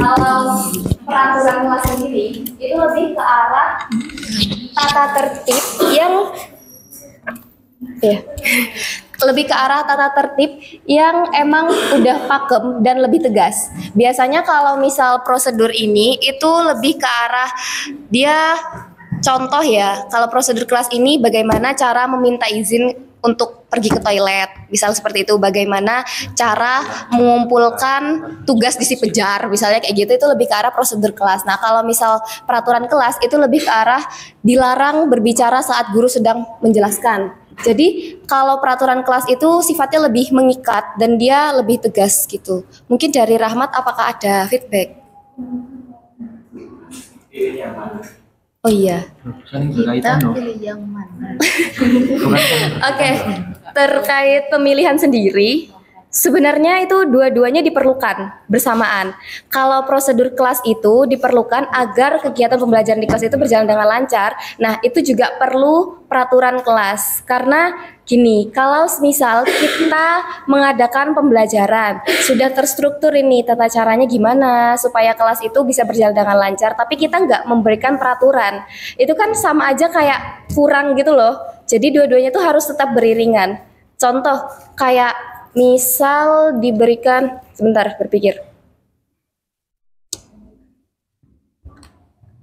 kalau peraturan kelas sendiri itu lebih ke arah tata tertib yang lebih ke arah tata tertib yang emang udah pakem dan lebih tegas. Biasanya kalau misal prosedur ini itu lebih ke arah dia contoh ya, kalau prosedur kelas ini bagaimana cara meminta izin untuk pergi ke toilet, misal seperti itu, bagaimana cara mengumpulkan tugas disi pejar, misalnya kayak gitu, itu lebih ke arah prosedur kelas. Nah kalau misal peraturan kelas itu lebih ke arah dilarang berbicara saat guru sedang menjelaskan. Jadi kalau peraturan kelas itu sifatnya lebih mengikat dan dia lebih tegas gitu. Mungkin dari Rahmat apakah ada feedback? Oh iya. Kita pilih yang mana? Oke, terkait pemilihan sendiri, sebenarnya itu dua-duanya diperlukan bersamaan. Kalau prosedur kelas itu diperlukan agar kegiatan pembelajaran di kelas itu berjalan dengan lancar. Nah, itu juga perlu peraturan kelas. Karena gini, kalau misal kita mengadakan pembelajaran, sudah terstruktur ini tata caranya gimana supaya kelas itu bisa berjalan dengan lancar, tapi kita nggak memberikan peraturan, itu kan sama aja kayak kurang gitu loh. Jadi dua-duanya tuh harus tetap beriringan. Contoh, kayak misal diberikan, sebentar berpikir,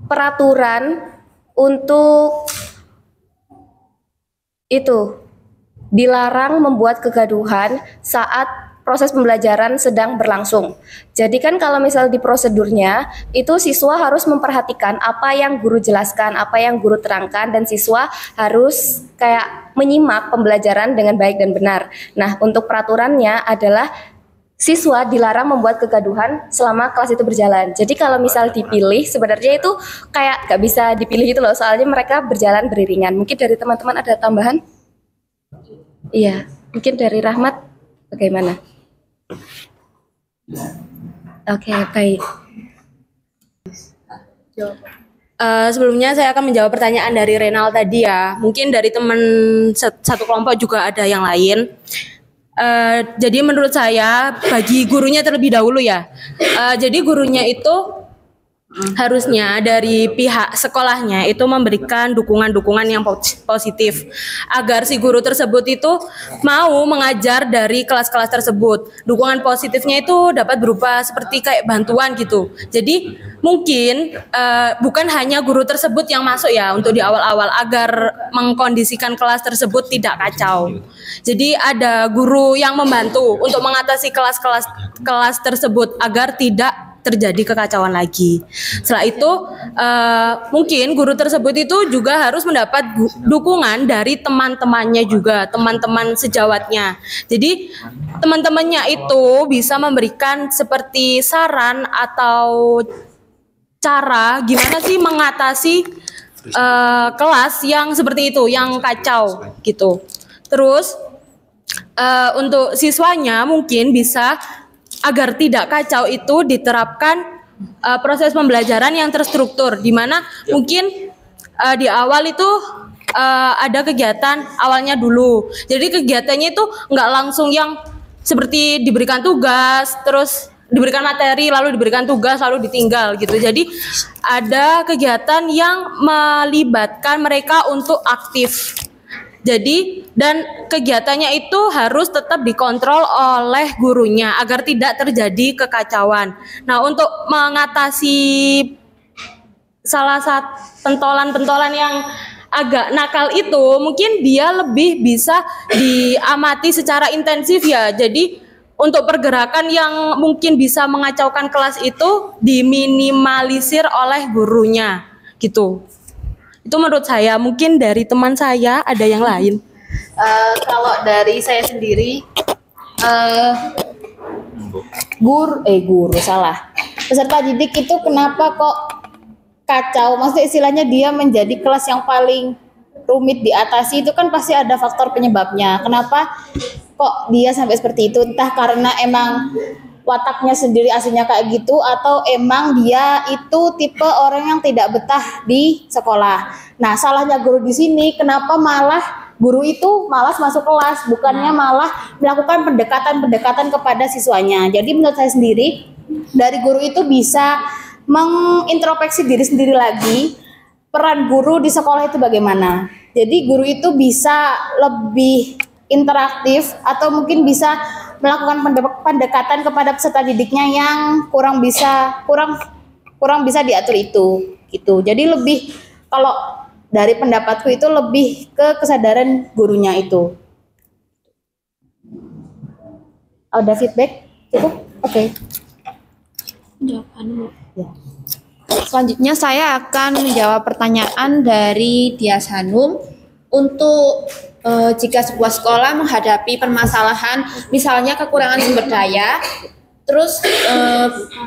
peraturan untuk itu dilarang membuat kegaduhan saat proses pembelajaran sedang berlangsung. Jadi kan kalau misal di prosedurnya itu siswa harus memperhatikan apa yang guru jelaskan, apa yang guru terangkan, dan siswa harus kayak menyimak pembelajaran dengan baik dan benar. Nah, untuk peraturannya adalah siswa dilarang membuat kegaduhan selama kelas itu berjalan. Jadi kalau misal dipilih sebenarnya itu kayak gak bisa dipilih gitu loh, soalnya mereka berjalan beriringan. Mungkin dari teman-teman ada tambahan? Iya, mungkin dari Rahmat bagaimana? Oke, baik. Sebelumnya saya akan menjawab pertanyaan dari Renal tadi ya. Mungkin dari teman satu kelompok juga ada yang lain. Jadi menurut saya bagi gurunya terlebih dahulu ya. Jadi gurunya itu harusnya dari pihak sekolahnya itu memberikan dukungan-dukungan yang positif agar si guru tersebut itu mau mengajar dari kelas-kelas tersebut. Dukungan positifnya itu dapat berupa seperti kayak bantuan gitu. Jadi mungkin bukan hanya guru tersebut yang masuk ya untuk di awal-awal agar mengkondisikan kelas tersebut tidak kacau. Jadi ada guru yang membantu untuk mengatasi kelas tersebut agar tidak terjadi kekacauan lagi. Setelah itu mungkin guru tersebut itu juga harus mendapat dukungan dari teman-temannya juga, teman-teman sejawatnya. Jadi teman-temannya itu bisa memberikan seperti saran atau cara gimana sih mengatasi kelas yang seperti itu, yang kacau gitu. Terus untuk siswanya mungkin bisa agar tidak kacau itu diterapkan proses pembelajaran yang terstruktur, di mana mungkin di awal itu ada kegiatan awalnya dulu. Jadi kegiatannya itu nggak langsung yang seperti diberikan tugas, terus diberikan materi, lalu diberikan tugas, lalu ditinggal gitu. Jadi ada kegiatan yang melibatkan mereka untuk aktif. Jadi dan kegiatannya itu harus tetap dikontrol oleh gurunya agar tidak terjadi kekacauan. Nah, untuk mengatasi salah satu pentolan-pentolan yang agak nakal itu, mungkin dia lebih bisa diamati secara intensif ya. Jadi untuk pergerakan yang mungkin bisa mengacaukan kelas itu diminimalisir oleh gurunya gitu. Itu menurut saya. Mungkin dari teman saya ada yang lain. Kalau dari saya sendiri, peserta didik itu kenapa kok kacau? Maksudnya istilahnya dia menjadi kelas yang paling rumit diatasi, itu kan pasti ada faktor penyebabnya. Kenapa kok dia sampai seperti itu? Entah karena emang wataknya sendiri aslinya kayak gitu, atau emang dia itu tipe orang yang tidak betah di sekolah. Nah, salahnya guru di sini, kenapa malah guru itu malas masuk kelas, bukannya malah melakukan pendekatan-pendekatan kepada siswanya. Jadi menurut saya sendiri, dari guru itu bisa mengintrospeksi diri sendiri lagi, peran guru di sekolah itu bagaimana. Jadi guru itu bisa lebih interaktif atau mungkin bisa melakukan pendekatan kepada peserta didiknya yang kurang bisa diatur itu gitu. Jadi lebih, kalau dari pendapatku itu lebih ke kesadaran gurunya itu. Ada feedback? Cukup? Oke. Jawaban. Ya. Selanjutnya saya akan menjawab pertanyaan dari Dias Hanum untuk jika sebuah sekolah menghadapi permasalahan misalnya kekurangan sumber daya, terus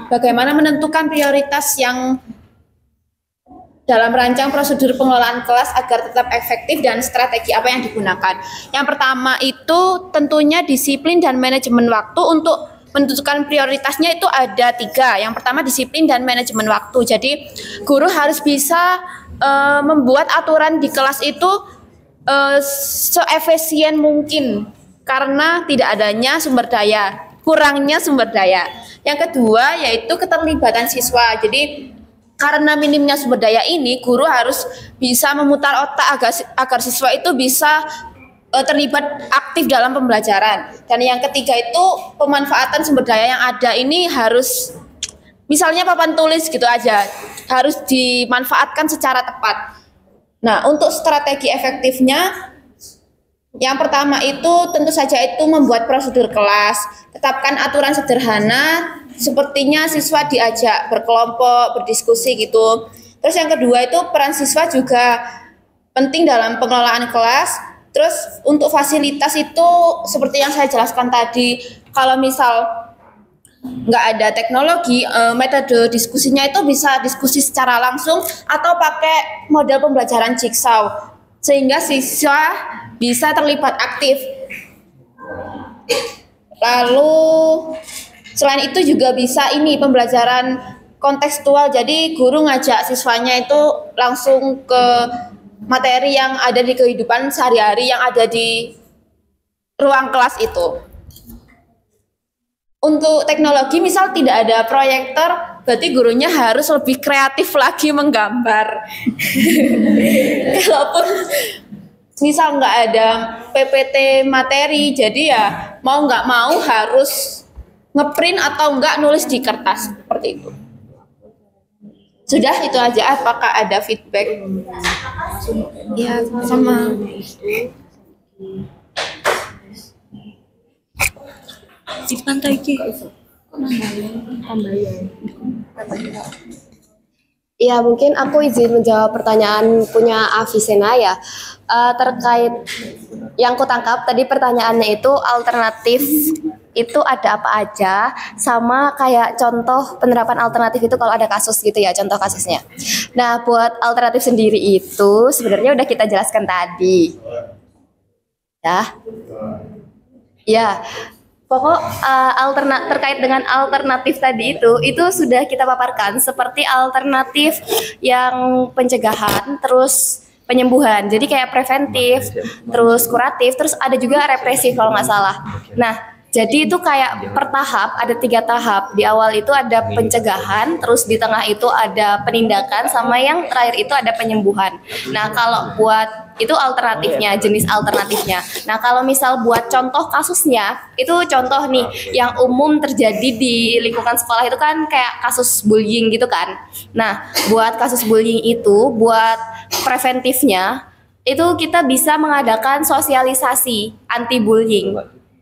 bagaimana menentukan prioritas yang dalam merancang prosedur pengelolaan kelas agar tetap efektif dan strategi apa yang digunakan. Yang pertama itu tentunya disiplin dan manajemen waktu. Untuk menentukan prioritasnya itu ada 3. Yang pertama disiplin dan manajemen waktu. Jadi guru harus bisa membuat aturan di kelas itu seefisien mungkin karena tidak adanya sumber daya, kurangnya sumber daya. Yang kedua yaitu keterlibatan siswa. Jadi karena minimnya sumber daya ini, guru harus bisa memutar otak agar siswa itu bisa terlibat aktif dalam pembelajaran. Dan yang ketiga itu pemanfaatan sumber daya yang ada ini harus, misalnya papan tulis gitu aja, harus dimanfaatkan secara tepat. Nah, untuk strategi efektifnya, yang pertama itu tentu saja itu membuat prosedur kelas, tetapkan aturan sederhana, sepertinya siswa diajak berkelompok, berdiskusi gitu. Terus yang kedua itu peran siswa juga penting dalam pengelolaan kelas. Terus untuk fasilitas itu seperti yang saya jelaskan tadi, kalau misal nggak ada teknologi, metode diskusinya itu bisa diskusi secara langsung atau pakai model pembelajaran jigsaw sehingga siswa bisa terlibat aktif. Lalu selain itu juga bisa ini pembelajaran kontekstual, jadi guru ngajak siswanya itu langsung ke materi yang ada di kehidupan sehari-hari yang ada di ruang kelas itu. Untuk teknologi misal tidak ada proyektor, berarti gurunya harus lebih kreatif lagi menggambar. Kalaupun misal nggak ada PPT materi, jadi ya mau nggak mau harus ngeprint atau nggak nulis di kertas seperti itu. Sudah itu aja. Apakah ada feedback? Ya sama. Di pantai Ya, mungkin aku izin menjawab pertanyaan punya Avicenna ya. Terkait yang kutangkap tadi pertanyaannya itu alternatif itu ada apa aja, sama kayak contoh penerapan alternatif itu kalau ada kasus gitu ya, contoh kasusnya. Nah, buat alternatif sendiri itu sebenarnya udah kita jelaskan tadi. Ya. Pokok terkait dengan alternatif tadi itu sudah kita paparkan seperti alternatif yang pencegahan, terus penyembuhan. Jadi kayak preventif, terus kuratif, terus ada juga represif kalau nggak salah. Nah, jadi itu kayak per tahap, ada 3 tahap. Di awal itu ada pencegahan, terus di tengah itu ada penindakan, sama yang terakhir itu ada penyembuhan. Nah, kalau buat itu alternatifnya, jenis alternatifnya. Nah, kalau misal buat contoh kasusnya, itu contoh nih yang umum terjadi di lingkungan sekolah itu kan kayak kasus bullying gitu kan. Nah, buat kasus bullying itu, buat preventifnya, itu kita bisa mengadakan sosialisasi anti bullying.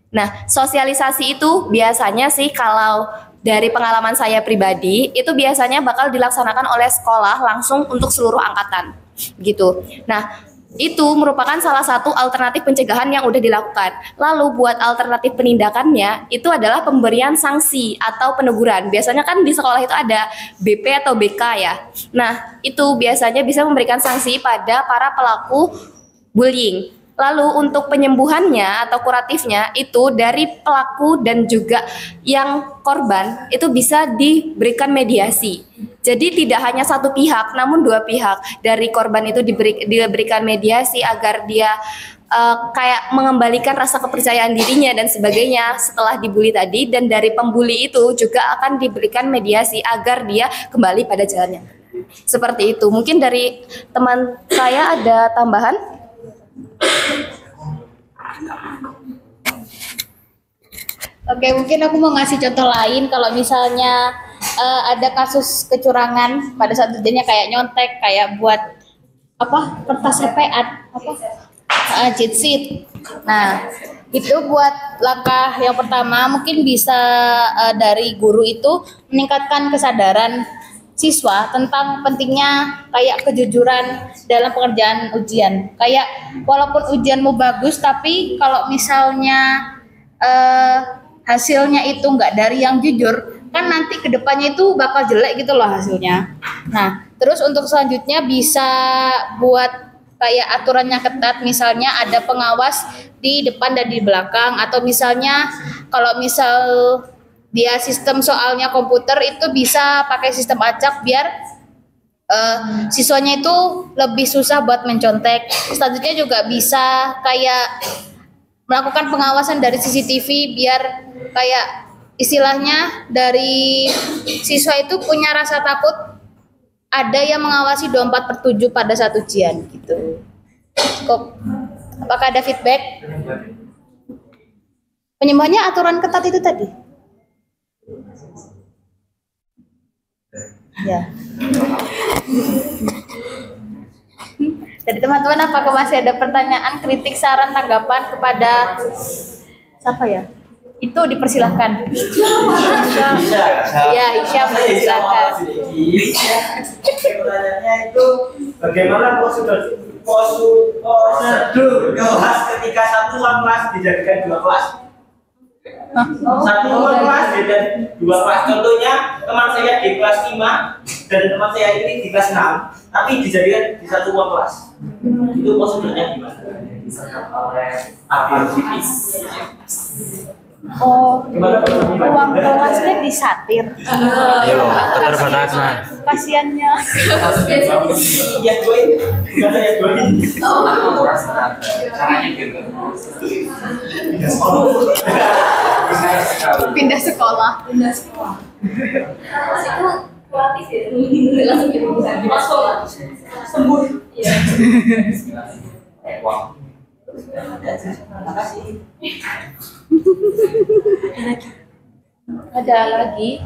Nah, sosialisasi itu biasanya sih kalau dari pengalaman saya pribadi, itu biasanya bakal dilaksanakan oleh sekolah langsung untuk seluruh angkatan gitu. Nah, itu merupakan salah satu alternatif pencegahan yang udah dilakukan. Lalu buat alternatif penindakannya itu adalah pemberian sanksi atau peneguran. Biasanya kan di sekolah itu ada BP atau BK ya. Nah, itu biasanya bisa memberikan sanksi pada para pelaku bullying. Lalu untuk penyembuhannya atau kuratifnya itu dari pelaku dan juga yang korban itu bisa diberikan mediasi. Jadi tidak hanya satu pihak namun 2 pihak. Dari korban itu diberikan mediasi agar dia kayak mengembalikan rasa kepercayaan dirinya dan sebagainya setelah dibully tadi, dan dari pembuli itu juga akan diberikan mediasi agar dia kembali pada jalannya. Seperti itu. Mungkin dari teman saya ada tambahan? Oke, mungkin aku mau ngasih contoh lain. Kalau misalnya ada kasus kecurangan pada saat ujiannya, kayak nyontek, kayak buat apa, kertas CPA, apa, cheat sheet. Nah, itu buat langkah yang pertama mungkin bisa dari guru itu meningkatkan kesadaran siswa tentang pentingnya kayak kejujuran dalam pengerjaan ujian. Kayak walaupun ujianmu bagus, tapi kalau misalnya hasilnya itu nggak dari yang jujur, kan nanti kedepannya itu bakal jelek gitu loh hasilnya. Nah, terus untuk selanjutnya bisa buat kayak aturannya ketat, misalnya ada pengawas di depan dan di belakang, atau misalnya kalau misal dia sistem soalnya komputer itu bisa pakai sistem acak biar siswanya itu lebih susah buat mencontek. Selanjutnya juga bisa kayak melakukan pengawasan dari CCTV biar kayak istilahnya dari siswa itu punya rasa takut ada yang mengawasi 24/7 pada saat ujian gitu. Cukup. Apakah ada feedback? Penyembuhannya aturan ketat itu tadi. Ya. Jadi teman-teman, apakah masih ada pertanyaan, kritik, saran, tanggapan kepada siapa ya? Itu dipersilahkan. Ya, Isyam, dipersilahkan. Pertanyaannya itu bagaimana prosedur kelas ketika satu ruang kelas dijadikan dua kelas? Satu ruang kelas dan dua kelas. Contohnya teman saya di kelas 5 dan teman saya ini di kelas 6, tapi dijadikan di satu ruang kelas. Itu prosedurnya gimana? Oh, ruang kelasnya disatir. Ayo, keterbatasan. Kasiannya. Iya, gue. Enggak saya gue. Caranya gitu. Pindah sekolah. Itu kreatif ya. Langsung jadi masuk. Sembuh. Iya. Wow. Ada lagi?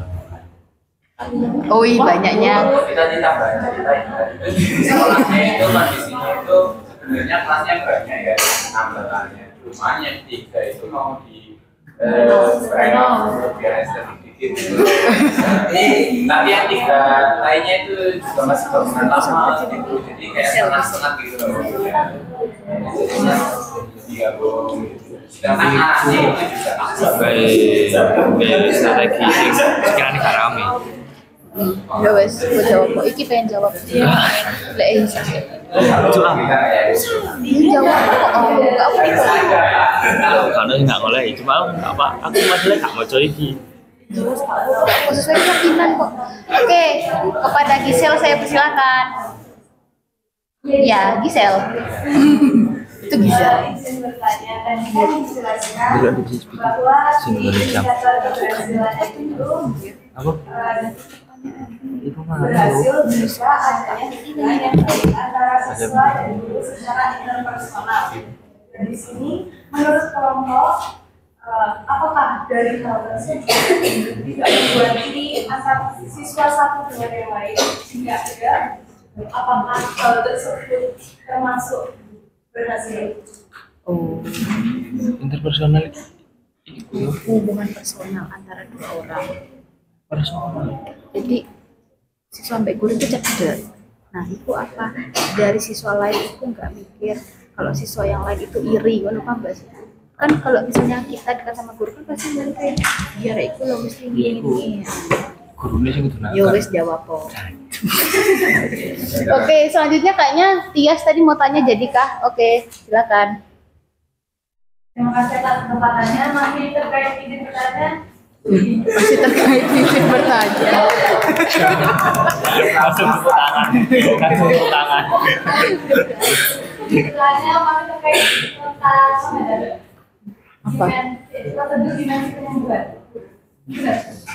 Oh iya, banyaknya. Kita ditambah cerita ini. Sekolahnya itu kondisinya itu sebenarnya kelasnya banyak ya, tambahannya. Cuma yang 3 itu mau di biar sedikit. Tapi yang 3 lainnya itu juga masih bangunan lama gitu. Jadi kayak setengah-setengah gitu loh. Digabung gitu. Sedangkan anaknya itu juga sebagai strategi sekiranya gak rame. Ya wes, gue jawab kok. Iki pengen jawab. Lek Isa. Jawab. Jawab kok. Enggak apa-apa. Karena nggak ngoleh, cuma apa? Aku masalah nggak mau coy iki. Sesuai keyakinan kok. Oke, kepada Gisel saya persilakan. Ya, Gisel. Itu Gisel. Izin bertanya, tadi kan dijelaskan bahwa di indikator keberhasilan itu berhasil jika adanya hubungan yang baik antara siswa dan guru secara interpersonal. Dan di sini, menurut kelompok, apakah dari hal tersebut tidak membuat diri antar siswa satu dengan yang lain tidak ada? Apakah hal tersebut termasuk berhasil? Oh, interpersonal Hubungan personal antara dua orang. personal. Jadi siswa sampai guru itu cerdas. Nah itu apa? Dari siswa lain itu nggak mikir kalau siswa yang lain itu iri, apa mbak sih? Kan kalau misalnya kita dekat sama guru kan pasti kayak biar itu lo mesti gini. Gurunya sih kudu nakal. Yo wes jawab kok. Oke, selanjutnya kayaknya Tias tadi mau tanya jadikah? Oke, silakan. Terima kasih atas kesempatannya. Masih terkait izin bertanya. Masih terkait izin bertanya. Langsung tepuk tangan. Langsung tepuk tangan. Istilahnya masih terkait tentang Apa? prosedur dimensi penyembuhan.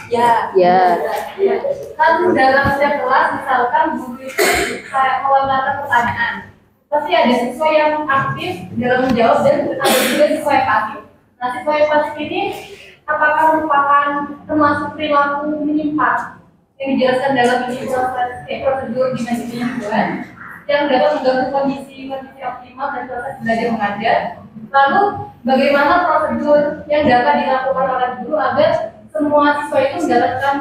Ya. Kan dalam setiap kelas misalkan guru itu kayak melontarkan pertanyaan, pasti ada siswa yang aktif dalam menjawab dan ada juga siswa yang pasif. Nah, siswa yang pasif ini apakah merupakan termasuk perilaku menyimpang yang dijelaskan dalam ini prosedur dimensi penyembuhan yang dapat mengganggu kondisi optimal dan proses belajar mengajar. Lalu bagaimana prosedur yang dapat dilakukan oleh guru agar semua siswa itu mendapatkan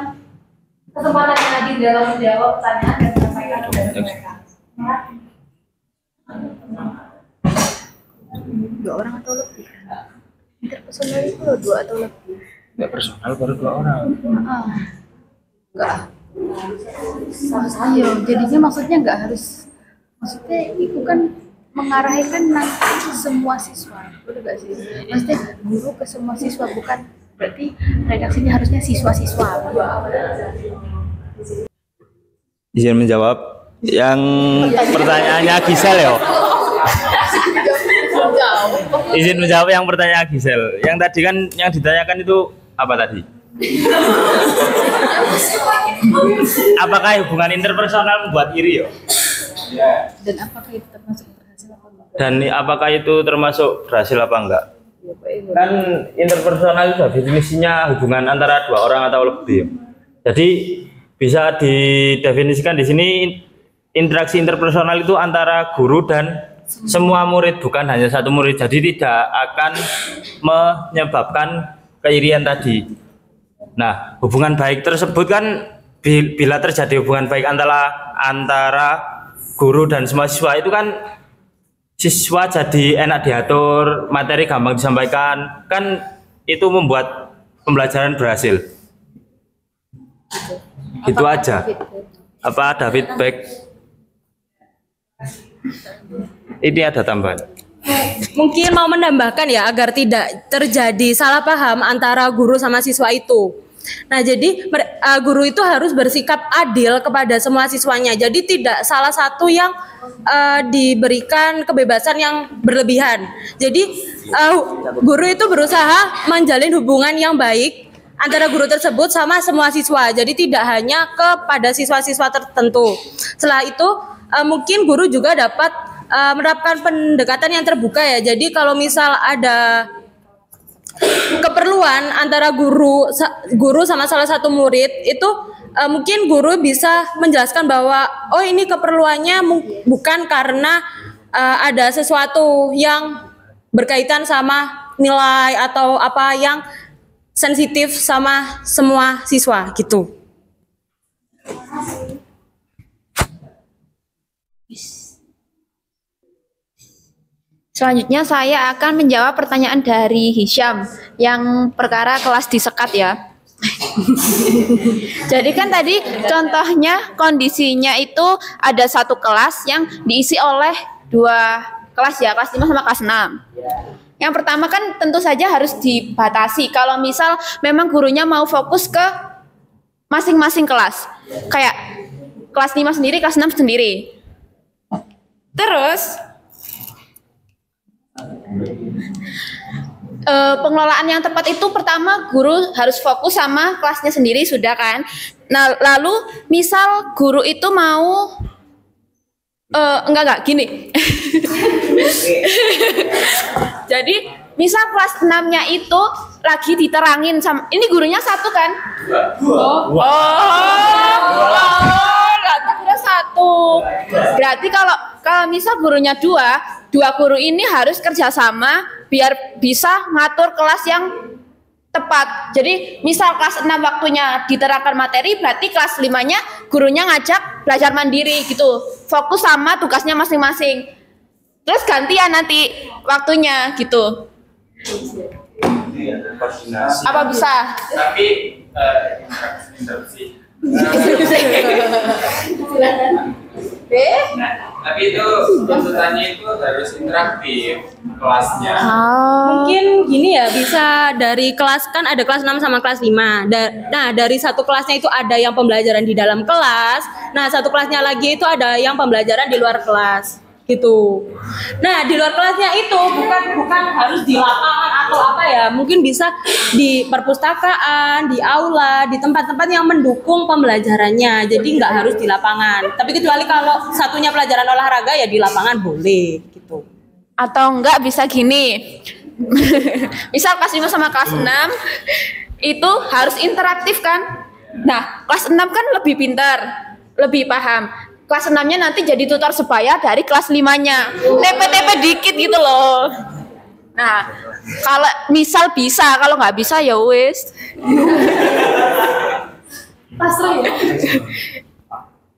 kesempatan yang adil dalam menjawab pertanyaan dan menyampaikan pendapat mereka. Dua orang atau lebih? Interpersonal itu loh, 2 atau lebih. Nggak personal baru 2 orang. Enggak. Ayo, jadinya maksudnya enggak harus, maksudnya itu kan mengarahkan nanti semua siswa, betul gak sih? Maksudnya guru ke semua siswa, bukan berarti redaksinya harusnya siswa-siswa. Izin menjawab yang pertanyaannya Gisel ya. Izin menjawab yang pertanyaan Gisel. Yang tadi kan yang ditanyakan itu apa tadi? Apakah hubungan interpersonal membuat iri ya? Dan apakah itu termasuk berhasil apa enggak? Dan apakah itu termasuk berhasil apa enggak? Kan interpersonal itu definisinya hubungan antara 2 orang atau lebih. Jadi bisa didefinisikan di sini interaksi interpersonal itu antara guru dan semua murid, bukan hanya satu murid. Jadi tidak akan menyebabkan keirian tadi. Nah, hubungan baik tersebut kan bila terjadi hubungan baik antara guru dan semua siswa itu kan siswa jadi enak diatur, materi gampang disampaikan, kan itu membuat pembelajaran berhasil. Gitu aja. Apa ada feedback? Ini ada tambahan. Mungkin mau menambahkan ya agar tidak terjadi salah paham antara guru sama siswa itu. Nah, jadi guru itu harus bersikap adil kepada semua siswanya. Jadi tidak salah satu yang diberikan kebebasan yang berlebihan. Jadi guru itu berusaha menjalin hubungan yang baik antara guru tersebut sama semua siswa. Jadi tidak hanya kepada siswa-siswa tertentu. Setelah itu mungkin guru juga dapat menerapkan pendekatan yang terbuka ya. Jadi kalau misal ada keperluan antara guru sama salah satu murid itu mungkin guru bisa menjelaskan bahwa oh ini keperluannya bukan karena ada sesuatu yang berkaitan sama nilai atau apa yang sensitif sama semua siswa gitu. Selanjutnya saya akan menjawab pertanyaan dari Hisham yang perkara kelas disekat ya. Jadi kan tadi contohnya kondisinya itu ada satu kelas yang diisi oleh 2 kelas ya, kelas 5 sama kelas 6. Yang pertama kan tentu saja harus dibatasi kalau misal memang gurunya mau fokus ke masing-masing kelas. Kayak kelas 5 sendiri, kelas 6 sendiri. Terus pengelolaan yang tepat itu pertama guru harus fokus sama kelasnya sendiri sudah kan. Nah lalu misal guru itu mau enggak gini. Jadi misal kelas 6-nya itu lagi diterangin sama ini gurunya satu kan? Satu. Berarti kalau misal gurunya 2 guru ini harus kerjasama biar bisa ngatur kelas yang tepat. Jadi misal kelas 6 waktunya diterangkan materi, berarti kelas 5-nya gurunya ngajak belajar mandiri gitu. Fokus sama tugasnya masing-masing. Terus gantian nanti waktunya gitu. Apa bisa? Tapi interupsi. Tapi itu tuntutannya itu harus interaktif kelasnya. Mungkin gini ya, bisa dari kelas kan ada kelas 6 sama kelas 5. Nah, dari satu kelasnya itu ada yang pembelajaran di dalam kelas. Nah, satu kelasnya lagi itu ada yang pembelajaran di luar kelas. gitu. Nah, di luar kelasnya itu bukan harus di lapangan atau apa ya, mungkin bisa di perpustakaan, di aula, di tempat-tempat yang mendukung pembelajarannya. Jadi nggak harus di lapangan. Tapi kecuali kalau satunya pelajaran olahraga ya di lapangan boleh gitu. Atau enggak bisa gini. Misal kelas 5 sama kelas 6 itu harus interaktif kan? Nah, kelas 6 kan lebih pintar, lebih paham. Kelas 6-nya nanti jadi tutor sebaya dari kelas 5-nya. TP-TP dikit gitu loh. Nah, kalau misal bisa, kalau nggak bisa ya wis. Pasrah ya.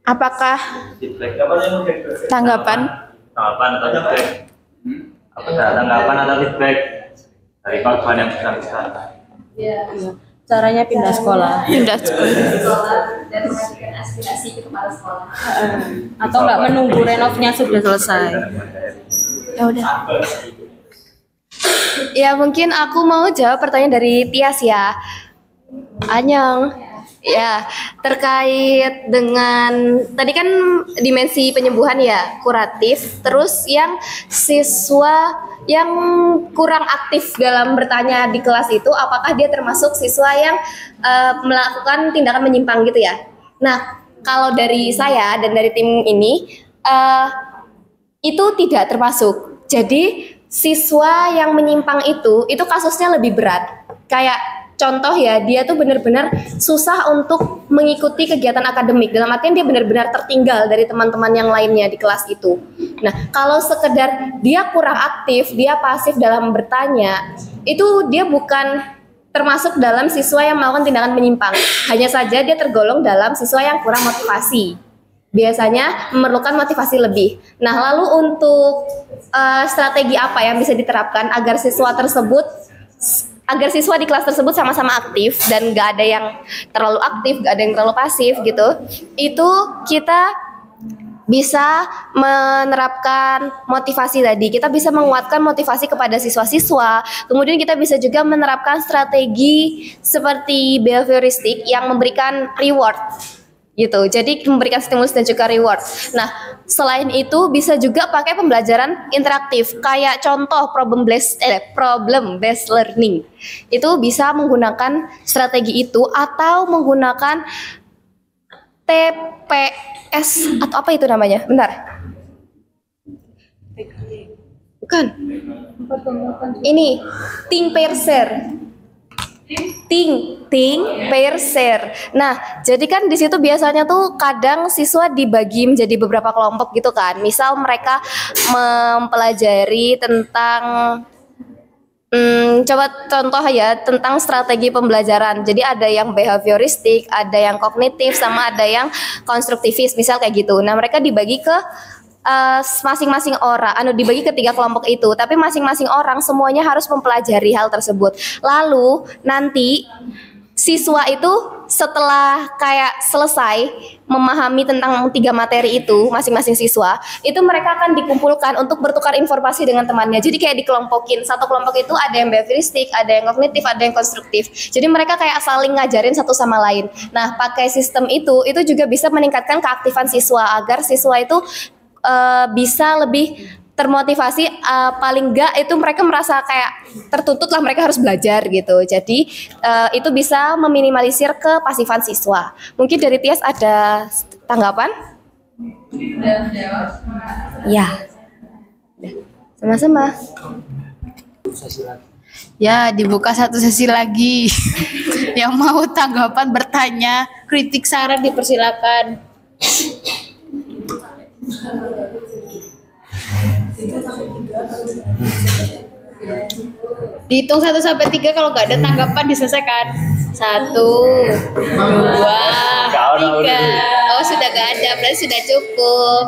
Apakah tanggapan? Tanggapan atau feedback? Tanggapan atau feedback dari korban yang bersangkutan? Iya. Caranya pindah sekolah. Pindah sekolah. Dan mengajukan aspirasi ke kepala sekolah. Atau nggak menunggu renovnya sudah selesai. Ya udah. Ya mungkin aku mau jawab pertanyaan dari Tias ya. Anyong. Ya, terkait dengan tadi kan dimensi penyembuhan ya, kuratif. Terus yang siswa yang kurang aktif dalam bertanya di kelas itu, apakah dia termasuk siswa yang melakukan tindakan menyimpang gitu ya? Nah, kalau dari saya dan dari tim ini itu tidak termasuk. Jadi siswa yang menyimpang itu kasusnya lebih berat. Kayak contoh ya, dia tuh benar-benar susah untuk mengikuti kegiatan akademik. Dalam artian dia benar-benar tertinggal dari teman-teman yang lainnya di kelas itu. Nah, kalau sekedar dia kurang aktif, dia pasif dalam bertanya, itu dia bukan termasuk dalam siswa yang melakukan tindakan menyimpang. Hanya saja dia tergolong dalam siswa yang kurang motivasi. Biasanya memerlukan motivasi lebih. Nah, lalu untuk strategi apa yang bisa diterapkan agar siswa di kelas tersebut sama-sama aktif dan gak ada yang terlalu aktif, gak ada yang terlalu pasif gitu. Itu kita bisa menerapkan motivasi tadi. Kita bisa menguatkan motivasi kepada siswa-siswa. Kemudian kita bisa juga menerapkan strategi seperti behavioristik yang memberikan reward gitu. Jadi memberikan stimulus dan juga reward. Nah, selain itu bisa juga pakai pembelajaran interaktif. Kayak contoh problem based learning. Itu bisa menggunakan strategi itu atau menggunakan TPS atau apa itu namanya? Bentar. Bukan. Ini think pair share. Think, pair, share. Nah, jadi kan di situ biasanya tuh kadang siswa dibagi menjadi beberapa kelompok gitu kan. Misal mereka mempelajari tentang coba contoh ya tentang strategi pembelajaran. Jadi ada yang behavioristik, ada yang kognitif, sama ada yang konstruktivis, misal kayak gitu. Nah, mereka dibagi ke masing-masing orang, dibagi ke 3 kelompok itu, tapi masing-masing orang semuanya harus mempelajari hal tersebut. Lalu nanti siswa itu setelah kayak selesai memahami tentang 3 materi itu, masing-masing siswa itu mereka akan dikumpulkan untuk bertukar informasi dengan temannya. Jadi kayak dikelompokin, satu kelompok itu ada yang behavioristik, ada yang kognitif, ada yang konstruktif. Jadi mereka kayak saling ngajarin satu sama lain. Nah, pakai sistem itu juga bisa meningkatkan keaktifan siswa agar siswa itu bisa lebih termotivasi, paling enggak itu mereka merasa kayak tertuntut lah mereka harus belajar gitu. Jadi itu bisa meminimalisir kepasifan siswa. Mungkin dari Tias ada tanggapan? Ya, sama-sama. Ya, dibuka satu sesi lagi. Yang mau tanggapan, bertanya, kritik, saran dipersilakan. Dihitung 1 sampai 3, kalau nggak ada tanggapan diselesaikan. 1, 2, 3. Oh, sudah nggak ada, berarti sudah cukup.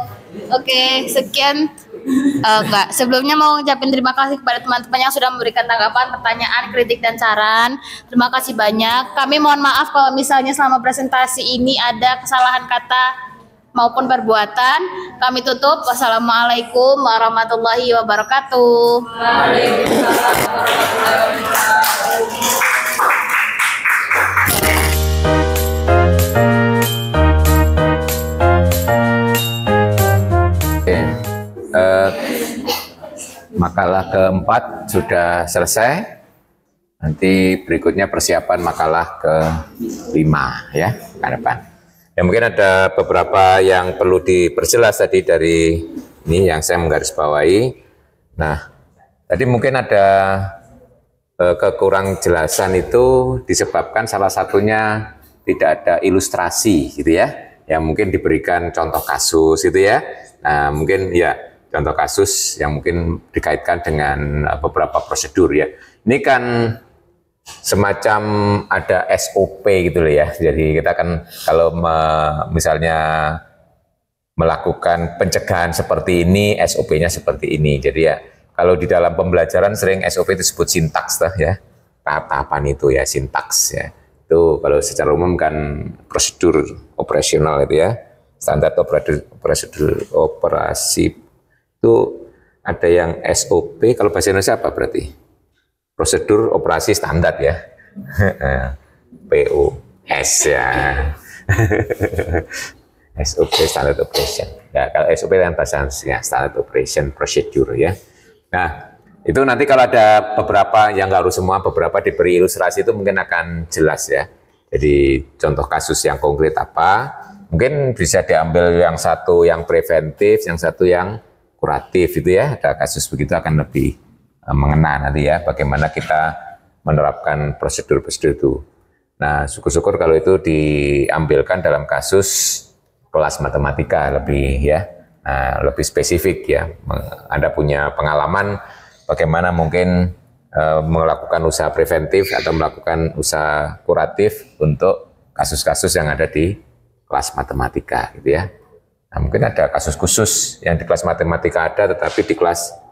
Oke, sekian. Enggak, sebelumnya mau ucapin terima kasih kepada teman-teman yang sudah memberikan tanggapan, pertanyaan, kritik, dan saran. Terima kasih banyak. Kami mohon maaf kalau misalnya selama presentasi ini ada kesalahan kata maupun perbuatan. Kami tutup. Wassalamualaikum warahmatullahi wabarakatuh. Oke. makalah keempat sudah selesai. Nanti berikutnya persiapan makalah ke-5 ya, ke depan. Ya mungkin ada beberapa yang perlu diperjelas tadi dari ini yang saya menggarisbawahi. Nah, tadi mungkin ada kekurang jelasan itu disebabkan salah satunya tidak ada ilustrasi gitu ya. Yang mungkin diberikan contoh kasus gitu ya. Nah, mungkin ya contoh kasus yang mungkin dikaitkan dengan beberapa prosedur ya. Ini kan semacam ada SOP gitu loh ya. Jadi kita kan kalau misalnya melakukan pencegahan seperti ini, SOP-nya seperti ini. Jadi ya kalau di dalam pembelajaran sering SOP itu disebut sintaks ya. Tahap-tahapan itu ya, sintaks ya. Itu kalau secara umum kan prosedur operasional itu ya. Standar prosedur operasi itu ada yang SOP, kalau bahasa Indonesia apa berarti? Prosedur operasi standar ya. POS ya. SOP, standard operation. Ya, kalau SOP kan bahasa Indonesia, standard operation procedure ya. Nah, itu nanti kalau ada beberapa, yang nggak harus semua, beberapa diberi ilustrasi itu mungkin akan jelas ya. Jadi contoh kasus yang konkret apa, mungkin bisa diambil yang satu yang preventif, yang satu yang kuratif itu ya. Ada kasus begitu akan lebih mengena nanti ya, bagaimana kita menerapkan prosedur-prosedur itu. Nah, syukur-syukur kalau itu diambilkan dalam kasus kelas matematika lebih ya, nah, lebih spesifik ya. Anda punya pengalaman bagaimana mungkin melakukan usaha preventif atau melakukan usaha kuratif untuk kasus-kasus yang ada di kelas matematika gitu ya. Nah, mungkin ada kasus khusus yang di kelas matematika ada, tetapi di kelas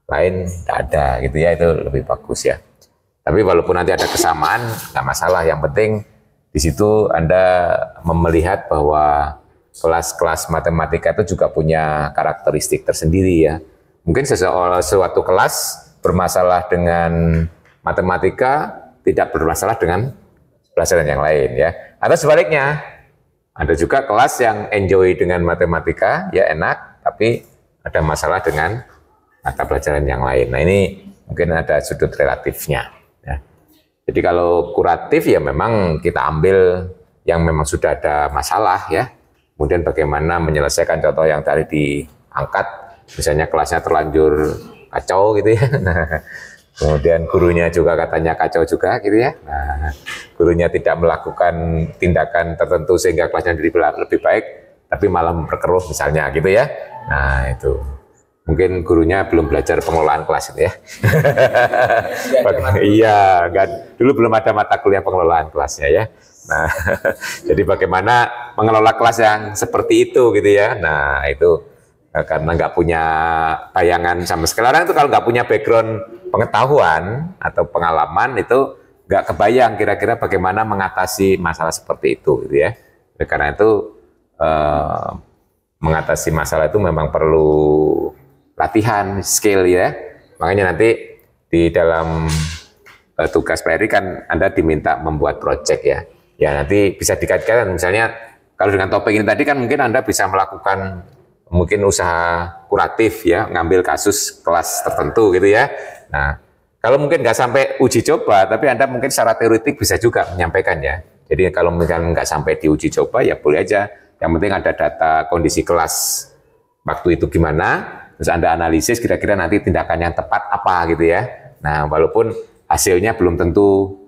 lain tidak ada gitu ya, itu lebih bagus ya. Tapi walaupun nanti ada kesamaan, nggak masalah. Yang penting di situ Anda melihat bahwa kelas-kelas matematika itu juga punya karakteristik tersendiri ya. Mungkin suatu kelas bermasalah dengan matematika, tidak bermasalah dengan pelajaran yang lain ya. Atau sebaliknya, ada juga kelas yang enjoy dengan matematika, ya enak, tapi ada masalah dengan mata pelajaran yang lain. Nah ini mungkin ada sudut relatifnya. Ya. Jadi kalau kuratif ya memang kita ambil yang memang sudah ada masalah ya. Kemudian bagaimana menyelesaikan contoh yang tadi diangkat, misalnya kelasnya terlanjur kacau gitu ya. Nah, kemudian gurunya juga katanya kacau juga gitu ya. Nah, gurunya tidak melakukan tindakan tertentu sehingga kelasnya jadi lebih baik, tapi malah memperkeruh misalnya gitu ya. Nah itu. Mungkin gurunya belum belajar pengelolaan kelas itu ya. Iya, dulu belum ada mata kuliah pengelolaan kelasnya ya. Nah, jadi bagaimana mengelola kelas yang seperti itu gitu ya. Nah, itu karena nggak punya bayangan sama sekali. Orang itu kalau nggak punya background pengetahuan atau pengalaman itu nggak kebayang kira-kira bagaimana mengatasi masalah seperti itu gitu ya. Karena itu mengatasi masalah itu memang perlu latihan, skill ya. Makanya nanti di dalam tugas PRI kan Anda diminta membuat project ya. Ya nanti bisa dikaitkan misalnya kalau dengan topik ini tadi kan mungkin Anda bisa melakukan mungkin usaha kuratif ya, ngambil kasus kelas tertentu gitu ya. Nah, kalau mungkin nggak sampai uji coba, tapi Anda mungkin secara teoretik bisa juga menyampaikan ya. Jadi kalau misalnya nggak sampai diuji coba ya boleh aja. Yang penting ada data kondisi kelas waktu itu gimana, terus Anda analisis kira-kira nanti tindakan yang tepat apa gitu ya. Nah, walaupun hasilnya belum tentu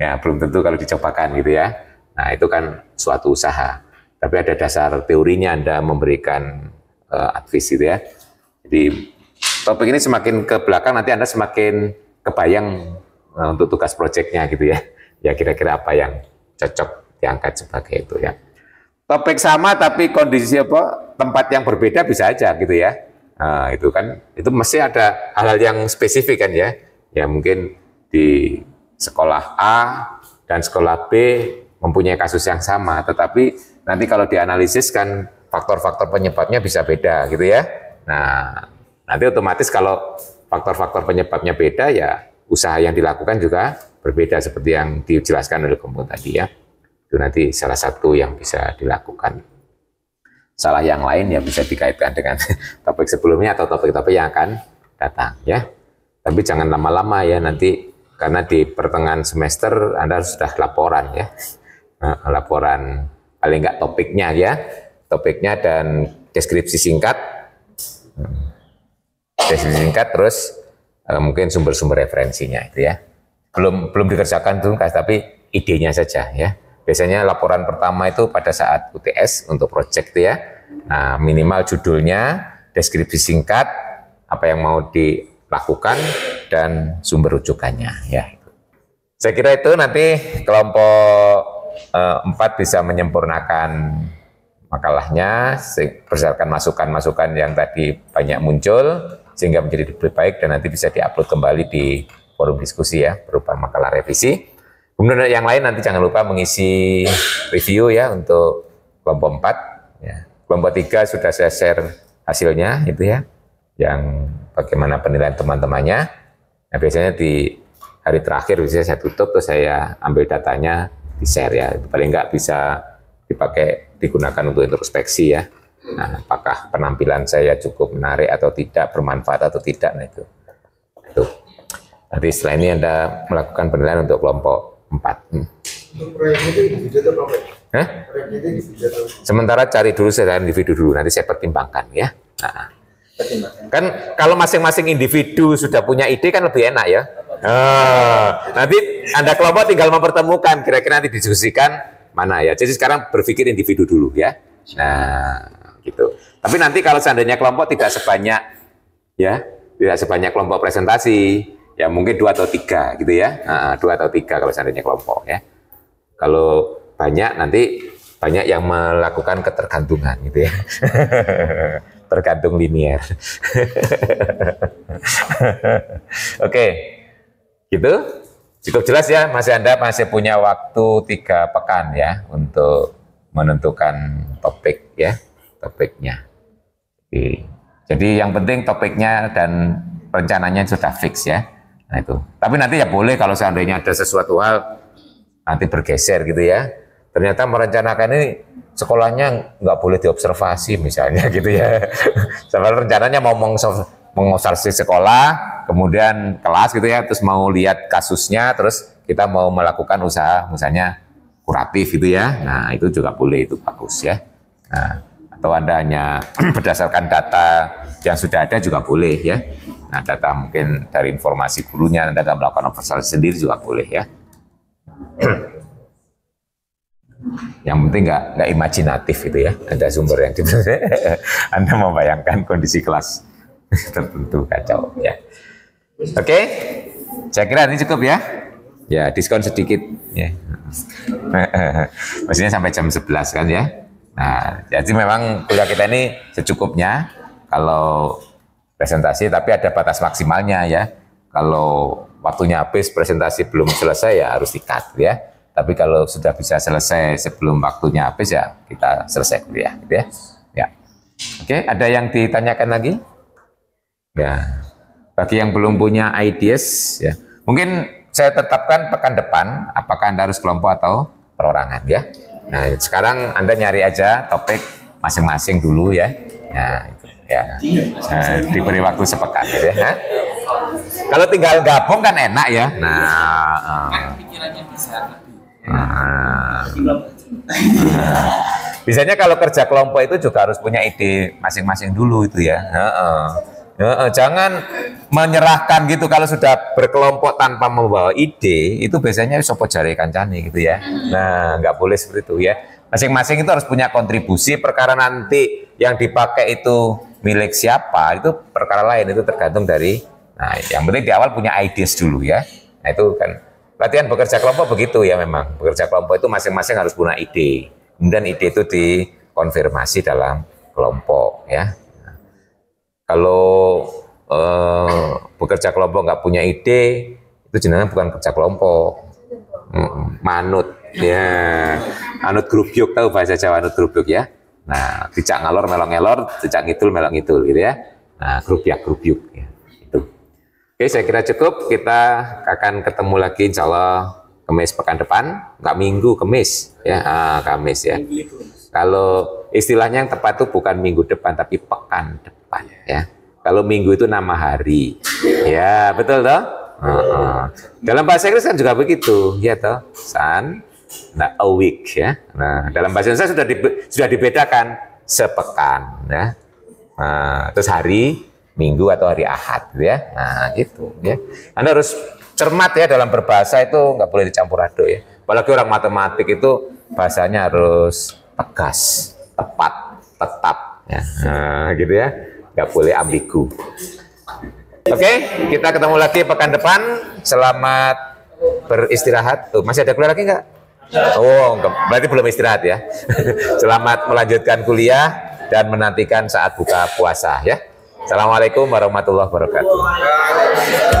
kalau dicobakan gitu ya. Nah, itu kan suatu usaha. Tapi ada dasar teorinya Anda memberikan advice gitu ya. Jadi topik ini semakin ke belakang nanti Anda semakin kebayang untuk tugas proyeknya gitu ya. Ya kira-kira apa yang cocok diangkat sebagai itu ya. Topik sama tapi kondisi tempat yang berbeda bisa aja gitu ya. Nah, itu kan itu mesti ada hal-hal yang spesifik kan ya. Ya mungkin di sekolah A dan sekolah B mempunyai kasus yang sama, tetapi nanti kalau dianalisis kan faktor-faktor penyebabnya bisa beda gitu ya. Nah, nanti otomatis kalau faktor-faktor penyebabnya beda ya usaha yang dilakukan juga berbeda seperti yang dijelaskan oleh Kompon tadi ya. Itu nanti salah satu yang bisa dilakukan. Salah yang lain ya bisa dikaitkan dengan topik sebelumnya atau topik-topik yang akan datang ya. Tapi jangan lama-lama ya, nanti karena di pertengahan semester Anda sudah laporan ya. Laporan paling nggak topiknya ya, topiknya dan deskripsi singkat. Deskripsi singkat terus mungkin sumber-sumber referensinya itu ya. Belum dikerjakan tuh, tapi idenya saja ya. Biasanya laporan pertama itu pada saat UTS untuk project ya. Nah, minimal judulnya, deskripsi singkat, apa yang mau dilakukan, dan sumber rujukannya ya. Saya kira itu nanti kelompok 4 bisa menyempurnakan makalahnya berdasarkan masukan-masukan yang tadi banyak muncul sehingga menjadi lebih baik dan nanti bisa diupload kembali di forum diskusi ya berupa makalah revisi. Kemudian yang lain nanti jangan lupa mengisi review ya untuk kelompok 4 ya. Kelompok 3 sudah saya share hasilnya itu ya, yang bagaimana penilaian teman-temannya. Nah, biasanya di hari terakhir biasanya saya tutup terus saya ambil datanya di share ya, paling nggak bisa dipakai digunakan untuk introspeksi ya. Nah, apakah penampilan saya cukup menarik atau tidak, bermanfaat atau tidak, nah itu. Nanti setelah ini Anda melakukan penilaian untuk kelompok 4. Untuk proyek itu individu atau kelompok? Hah? Proyek itu individu atau? Sementara cari dulu saya individu dulu, nanti saya pertimbangkan ya. Nah, kan kalau masing-masing individu sudah punya ide kan lebih enak ya. Nanti Anda kelompok tinggal mempertemukan, kira-kira nanti didiskusikan mana ya. Jadi sekarang berpikir individu dulu ya. Nah, gitu. Tapi nanti kalau seandainya kelompok tidak sebanyak ya, tidak sebanyak kelompok presentasi, ya mungkin 2 atau 3 gitu ya. 2 atau 3 kalau seandainya kelompok ya. Kalau banyak nanti banyak yang melakukan ketergantungan gitu ya. Tergantung linier. Oke. Gitu. Cukup jelas ya, Anda masih punya waktu 3 pekan ya untuk menentukan topik ya, topiknya. Jadi yang penting topiknya dan rencananya sudah fix ya. Nah itu. Tapi nanti ya boleh kalau seandainya ada sesuatu hal nanti bergeser gitu ya. Ternyata merencanakan ini sekolahnya nggak boleh diobservasi misalnya gitu ya. Sebenarnya rencananya mau mengobservasi sekolah, kemudian kelas gitu ya, terus mau lihat kasusnya, terus kita mau melakukan usaha misalnya kuratif gitu ya. Nah itu juga boleh, itu bagus ya. Nah, atau Anda hanya berdasarkan data yang sudah ada juga boleh ya. Nah data mungkin dari informasi gurunya, Anda nggak melakukan observasi sendiri juga boleh ya. Yang penting nggak imajinatif gitu ya, ada sumber yang Anda membayangkan kondisi kelas tertentu kacau ya. Oke, saya kira ini cukup ya. Ya diskon sedikit ya. Maksudnya sampai jam 11 kan ya. Nah jadi memang kuliah kita ini secukupnya kalau presentasi, tapi ada batas maksimalnya ya. Kalau waktunya habis presentasi belum selesai ya harus di-cut ya. Tapi kalau sudah bisa selesai sebelum waktunya habis ya kita selesai kuliah gitu ya. Ya. Oke, ada yang ditanyakan lagi? Ya. Bagi yang belum punya ideas ya. Mungkin saya tetapkan pekan depan apakah Anda harus kelompok atau perorangan ya. Nah, sekarang Anda nyari aja topik masing-masing dulu ya. Nah, itu ya. Nah, diberi waktu sepekan gitu ya. Nah, kalau tinggal gabung kan enak ya. Nah, biasanya kalau kerja kelompok itu juga harus punya ide masing-masing dulu itu ya. Jangan menyerahkan gitu kalau sudah berkelompok tanpa membawa ide, itu biasanya sopo jare kancane gitu ya. Nah, nggak boleh seperti itu ya. Masing-masing itu harus punya kontribusi, perkara nanti yang dipakai itu milik siapa, itu perkara lain, itu tergantung dari, nah yang penting di awal punya ideas dulu ya. Nah itu kan latihan bekerja kelompok begitu ya memang. Bekerja kelompok itu masing-masing harus punya ide. Kemudian ide itu dikonfirmasi dalam kelompok ya. Nah, kalau bekerja kelompok nggak punya ide, itu jenengan bukan kerja kelompok. Manut ya. Anut grubyuk, tahu bahasa Jawa anut grubyuk ya. Nah, dijak ngalor melong ngelor, dijak ngidul melong ngidul gitu ya. Nah, grubyuk ya. Oke, saya kira cukup. Kita akan ketemu lagi insya Allah Kamis pekan depan, nggak minggu, Kamis ya, Kamis ya. Kalau istilahnya yang tepat itu bukan minggu depan, tapi pekan depan ya. Kalau minggu itu nama hari. Ya, betul toh? Dalam bahasa Inggris kan juga begitu, ya toh? Nah, a week ya. Nah, dalam bahasa Indonesia sudah dibedakan sepekan ya. Nah, terus hari Minggu atau hari Ahad gitu ya. Nah, gitu ya. Anda harus cermat ya dalam berbahasa, itu nggak boleh dicampur aduk ya. Apalagi orang matematik itu bahasanya harus tegas, tepat, tetap ya. Nah, gitu ya. Nggak boleh ambigu. Oke, kita ketemu lagi pekan depan. Selamat beristirahat. Tuh, masih ada kuliah lagi nggak? Oh, berarti belum istirahat ya. Selamat melanjutkan kuliah dan menantikan saat buka puasa ya. Assalamualaikum warahmatullahi wabarakatuh.